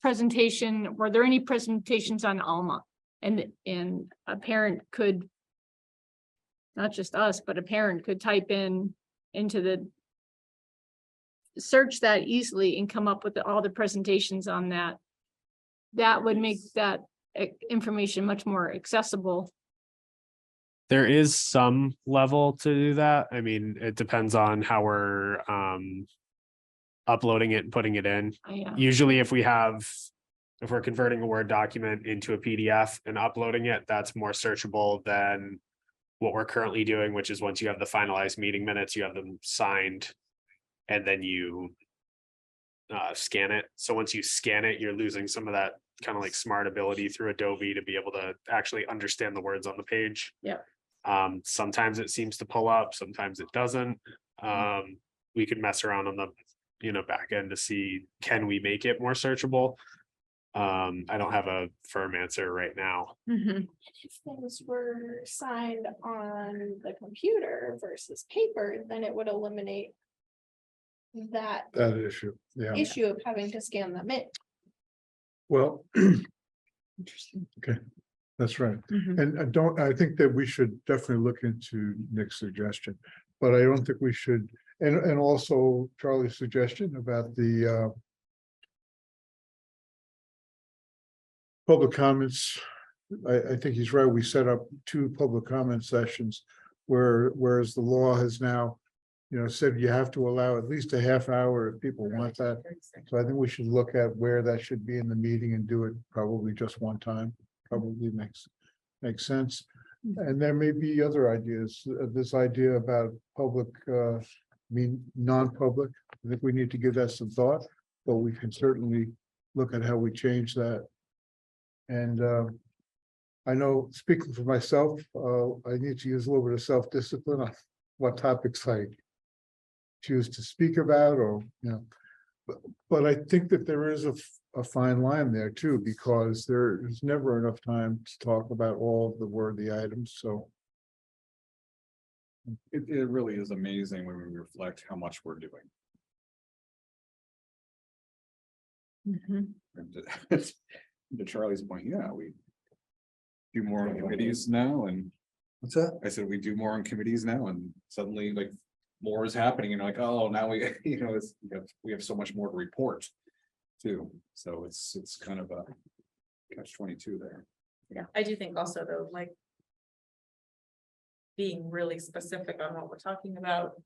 presentation? Were there any presentations on Alma? And a parent could, not just us, but a parent could type into the search that easily and come up with all the presentations on that. That would make that information much more accessible. There is some level to do that. I mean, it depends on how we're uploading it and putting it in. Yeah. Usually if we're converting a Word document into a PDF and uploading it, that's more searchable than what we're currently doing, which is once you have the finalized meeting minutes, you have them signed, and then you scan it. So once you scan it, you're losing some of that kind of like smart ability through Adobe to be able to actually understand the words on the page. Yeah. Sometimes it seems to pull up, sometimes it doesn't. We could mess around on the, you know, back end to see, can we make it more searchable? I don't have a firm answer right now. Mhm. If things were signed on the computer versus paper, then it would eliminate that issue, yeah, issue of having to scan them in. well, Interesting. okay, that's right. Mhm. And I think that we should definitely look into Nick's suggestion, but I don't think we should, and also Charlie's suggestion about the public comments. I think he's right. We set up 2 public comment sessions whereas the law has now, you know, said you have to allow at least a half hour if people want that. So I think we should look at where that should be in the meeting and do it probably just one time. Probably makes sense. And there may be other ideas. This idea about public, non-public. I think we need to give that some thought, but we can certainly look at how we change that. And I know, speaking for myself, I need to use a little bit of self-discipline on what topics I choose to speak about, or, you know, but I think that there is a fine line there too, because there is never enough time to talk about all of the worthy items, so. It really is amazing when we reflect how much we're doing. Mhm. And to Charlie's point, yeah, we do more on committees now, and What's that? I said we do more on committees now, and suddenly like more is happening, and like, oh, now we, you know, we have so much more to report too. So it's kind of a catch-22 there. Yeah, I do think also though, like. Being really specific on what we're talking about.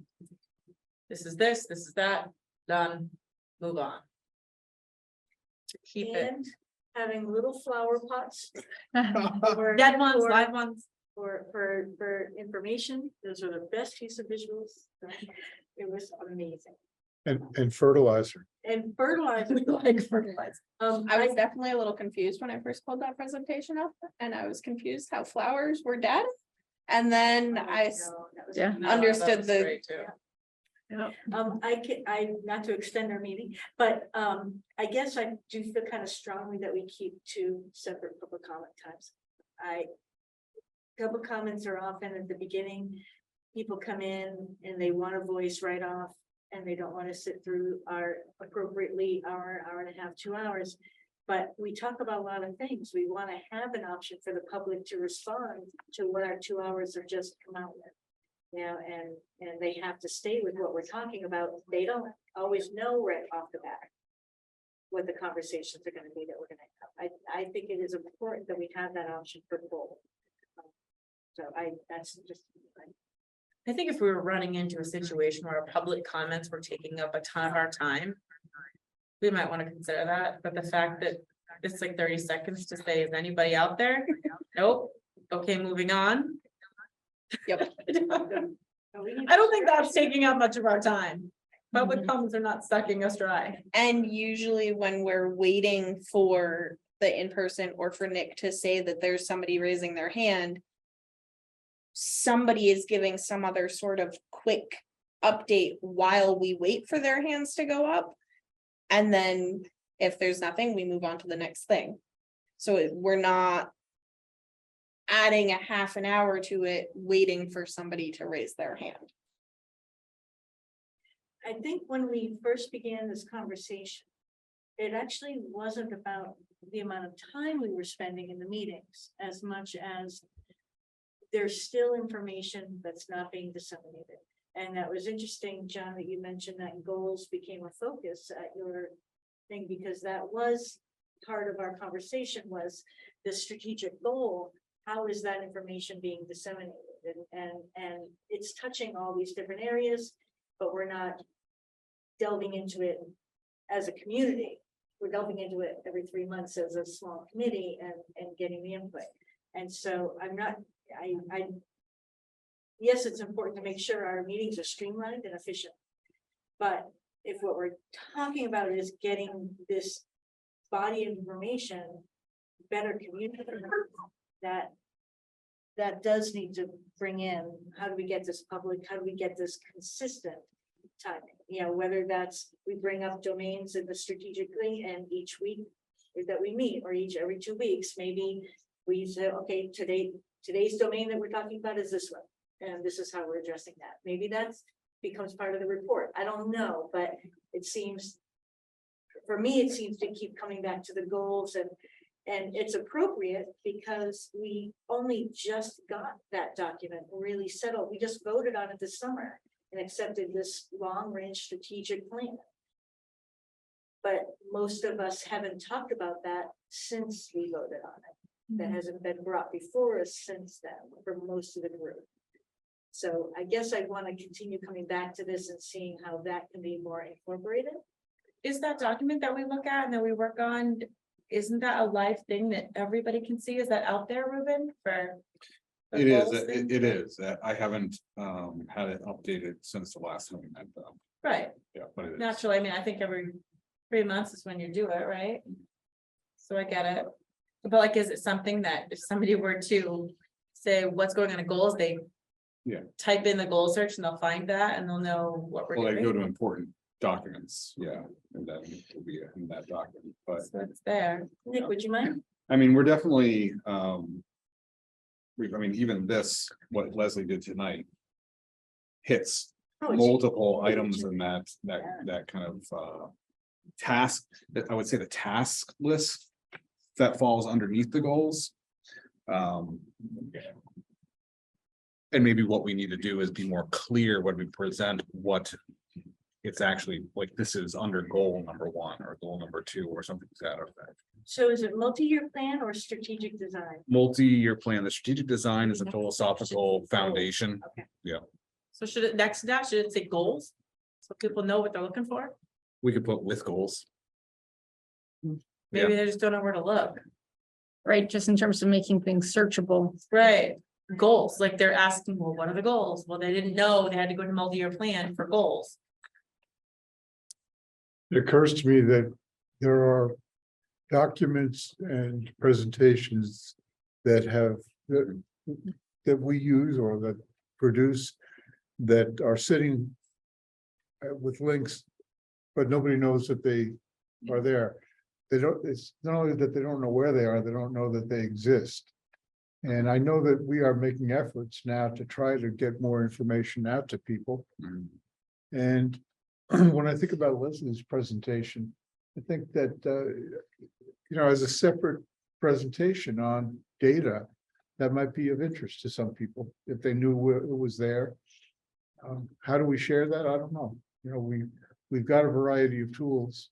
This is that, done, move on. To keep it, And having little flower pots. dead ones, live ones. for information. Those are the best use of visuals. It was amazing. And fertilizer. And fertilizer. Like fertilizer. I was definitely a little confused when I first pulled that presentation up, and I was confused how flowers were dead. And then Yeah. understood the, not to extend our meeting, but I guess I do feel kind of strongly that we keep two separate public comment times. Public comments are often at the beginning. People come in and they want a voice right off, and they don't want to sit through our appropriately hour and a half, 2 hours. But we talk about a lot of things. We want to have an option for the public to respond to what our 2 hours are just come out with. You know, and they have to stay with what we're talking about. They don't always know right off the bat what the conversations are going to be that we're going to have. I think it is important that we have that option for both. So that's just. I think if we were running into a situation where our public comments were taking up a ton of our time, we might want to consider that, but the fact that it's like 30 seconds to say, is anybody out there? Nope. Okay, moving on. yep. I don't think that's taking up much of our time. Public comments are not sucking us dry. And usually when we're waiting for the in-person or for Nick to say that there's somebody raising their hand, somebody is giving some other sort of quick update while we wait for their hands to go up. And then if there's nothing, we move on to the next thing. So we're not adding a half an hour to it, waiting for somebody to raise their hand. I think when we first began this conversation, it actually wasn't about the amount of time we were spending in the meetings as much as there's still information that's not being disseminated. And that was interesting, John, that you mentioned that goals became a focus at your thing, because that was part of our conversation, was the strategic goal. How is that information being disseminated? And it's touching all these different areas, but we're not delving into it as a community. We're delving into it every 3 months as a small committee and getting the input. And so yes, it's important to make sure our meetings are streamlined and efficient. But if what we're talking about is getting this body of information better communicated, that does need to bring in, how do we get this public, how do we get this consistent timing? You know, whether that's, we bring up domains in the strategically, and each week that we meet, or every 2 weeks, maybe we say, okay, today's domain that we're talking about is this one, and this is how we're addressing that. Maybe that's becomes part of the report. I don't know, but it seems, for me, it seems to keep coming back to the goals, and it's appropriate because we only just got that document really settled. We just voted on it this summer and accepted this long-range strategic plan. But most of us haven't talked about that since we voted on it. That hasn't been brought before us since then for most of the group. So I guess I want to continue coming back to this and seeing how that can be more incorporated. Is that document that we look at and that we work on, isn't that a live thing that everybody can see? Is that out there, Ruben, for? the It is, goals thing? it is. I haven't had it updated since the last time we met them. Right, Yeah, but it is. naturally, I mean, I think every 3 months is when you do it, right? So I get it. But like, is it something that if somebody were to say what's going on in goals, they Yeah. type in the goal search and they'll find that and they'll know what we're Well, they go doing? to important documents, yeah, and then it will be in that document, but. So it's there. Nick, would you mind? I mean, we're definitely, I mean, even this, what Leslie did tonight. Hits Oh, it's- multiple items in that kind of task, that I would say the task list. That falls underneath the goals. And maybe what we need to do is be more clear when we present what. It's actually like, this is under goal number 1 or goal number 2 or something to that effect. So is it multi-year plan or strategic design? Multi-year plan, the strategic design is a philosophical foundation. Okay. Yeah, So should it next to that, should it say goals? So people know what they're looking for? we could put with goals. Maybe they just don't know where to look. Right, just in terms of making things searchable. Right. goals, like they're asking, well, what are the goals? Well, they didn't know they had to go to multi-year plan for goals. It occurs to me that there are documents and presentations that have, that we use or that produce that are sitting with links, but nobody knows that they are there. They don't, it's not only that they don't know where they are, they don't know that they exist. And I know that we are making efforts now to try to get more information out to people. And when I think about Leslie's presentation, I think that, as a separate presentation on data, that might be of interest to some people, if they knew it was there. How do we share that? I don't know. We've got a variety of tools.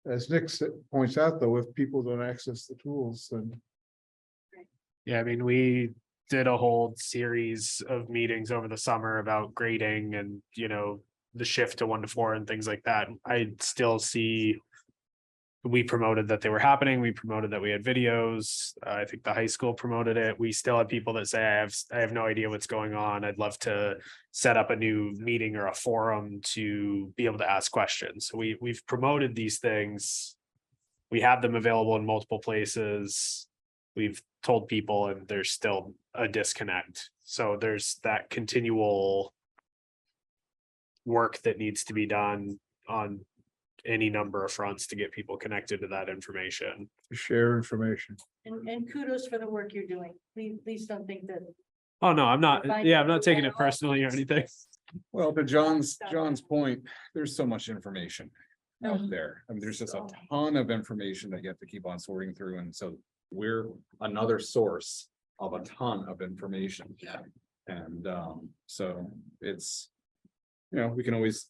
As Nick points out, though, if people don't access the tools, then Yeah, I mean, we did a whole series of meetings over the summer about grading and, the shift to 1 to 4 and things like that. I still see. We promoted that they were happening. We promoted that we had videos. I think the high school promoted it. We still have people that say, I have no idea what's going on. I'd love to set up a new meeting or a forum to be able to ask questions. So we've promoted these things. We have them available in multiple places. We've told people, and there's still a disconnect. So there's that continual work that needs to be done on any number of fronts to get people connected to that information. share information. And kudos for the work you're doing. Please don't think that. Oh, no, I'm not. Fine. Yeah, I'm not taking it personally or anything. Well, to John's point, there's so much information out there. I mean, there's just a ton of information that you have to keep on sorting through. And so we're another source of a ton of information. And so it's, we can always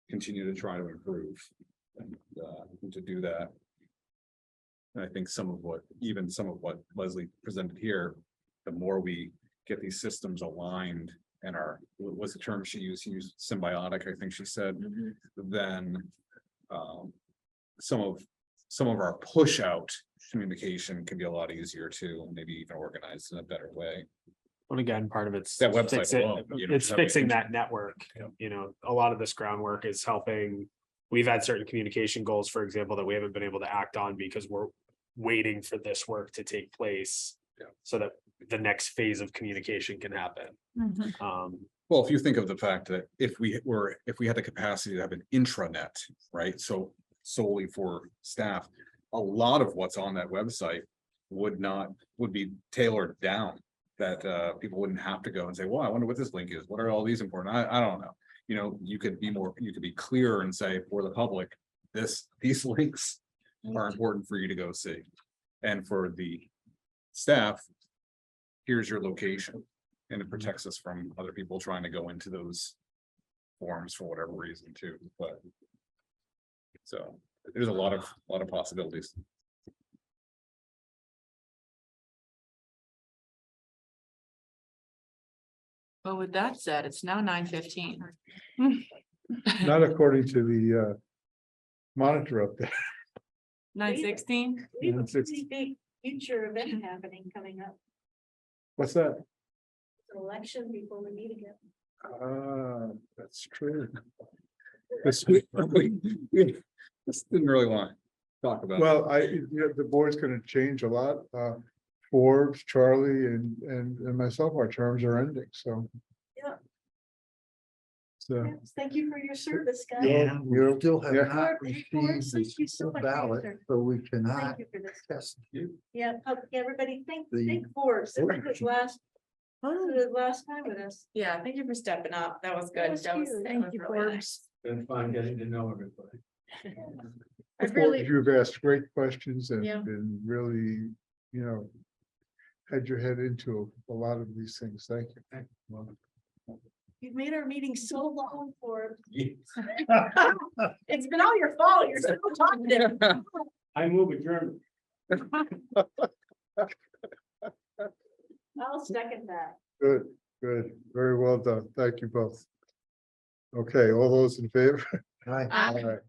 continue to try to improve and to do that. And I think some of what Leslie presented here, the more we get these systems aligned and what was the term she used symbiotic, I think she said, then some of our push out communication can be a lot easier too, maybe even organized in a better way. And again, part of it's That website alone, it's that we fixing can- that network. A lot of this groundwork is helping. We've had certain communication goals, for example, that we haven't been able to act on because we're waiting for this work to take place. So that the next phase of communication can happen. Well, if you think of the fact that if we had the capacity to have an intranet, right? So solely for staff, a lot of what's on that website would be tailored down. That people wouldn't have to go and say, well, I wonder what this link is. What are all these important? I don't know. You could be clearer and say for the public, these links are important for you to go see. And for the staff, here's your location. And it protects us from other people trying to go into those forums for whatever reason too, but. So there's a lot of possibilities. But with that said, it's now 9:15. Not according to the monitor up there. 9:16. We have a It's- pretty big future event happening coming up. What's that? Election before we meet again. That's true. This didn't really want to talk about. Well, the board's gonna change a lot. Forbes, Charlie and myself, our terms are ending, so. Yeah. So. Yes, thank you for your service, guys. Yeah. We still have Yeah. not Thank received you so the much for your ballot, service. so we cannot Thank you for this. test you. Yeah, everybody, thank The- Forbes. It was last time with us. Yeah, thank you for stepping up. That was good. That was That was, huge. that Thank was you, really Forbes. Been fun getting to know everybody. I really, You've asked great questions and Yeah. been really, had your head into a lot of these things. Thank you. You've made our meeting so long for. Yeah. It's been all your fault. You're still talking. I move adjourned. I'll second that. Good, very well done. Thank you both. Okay, all those in favor? Hi. All right.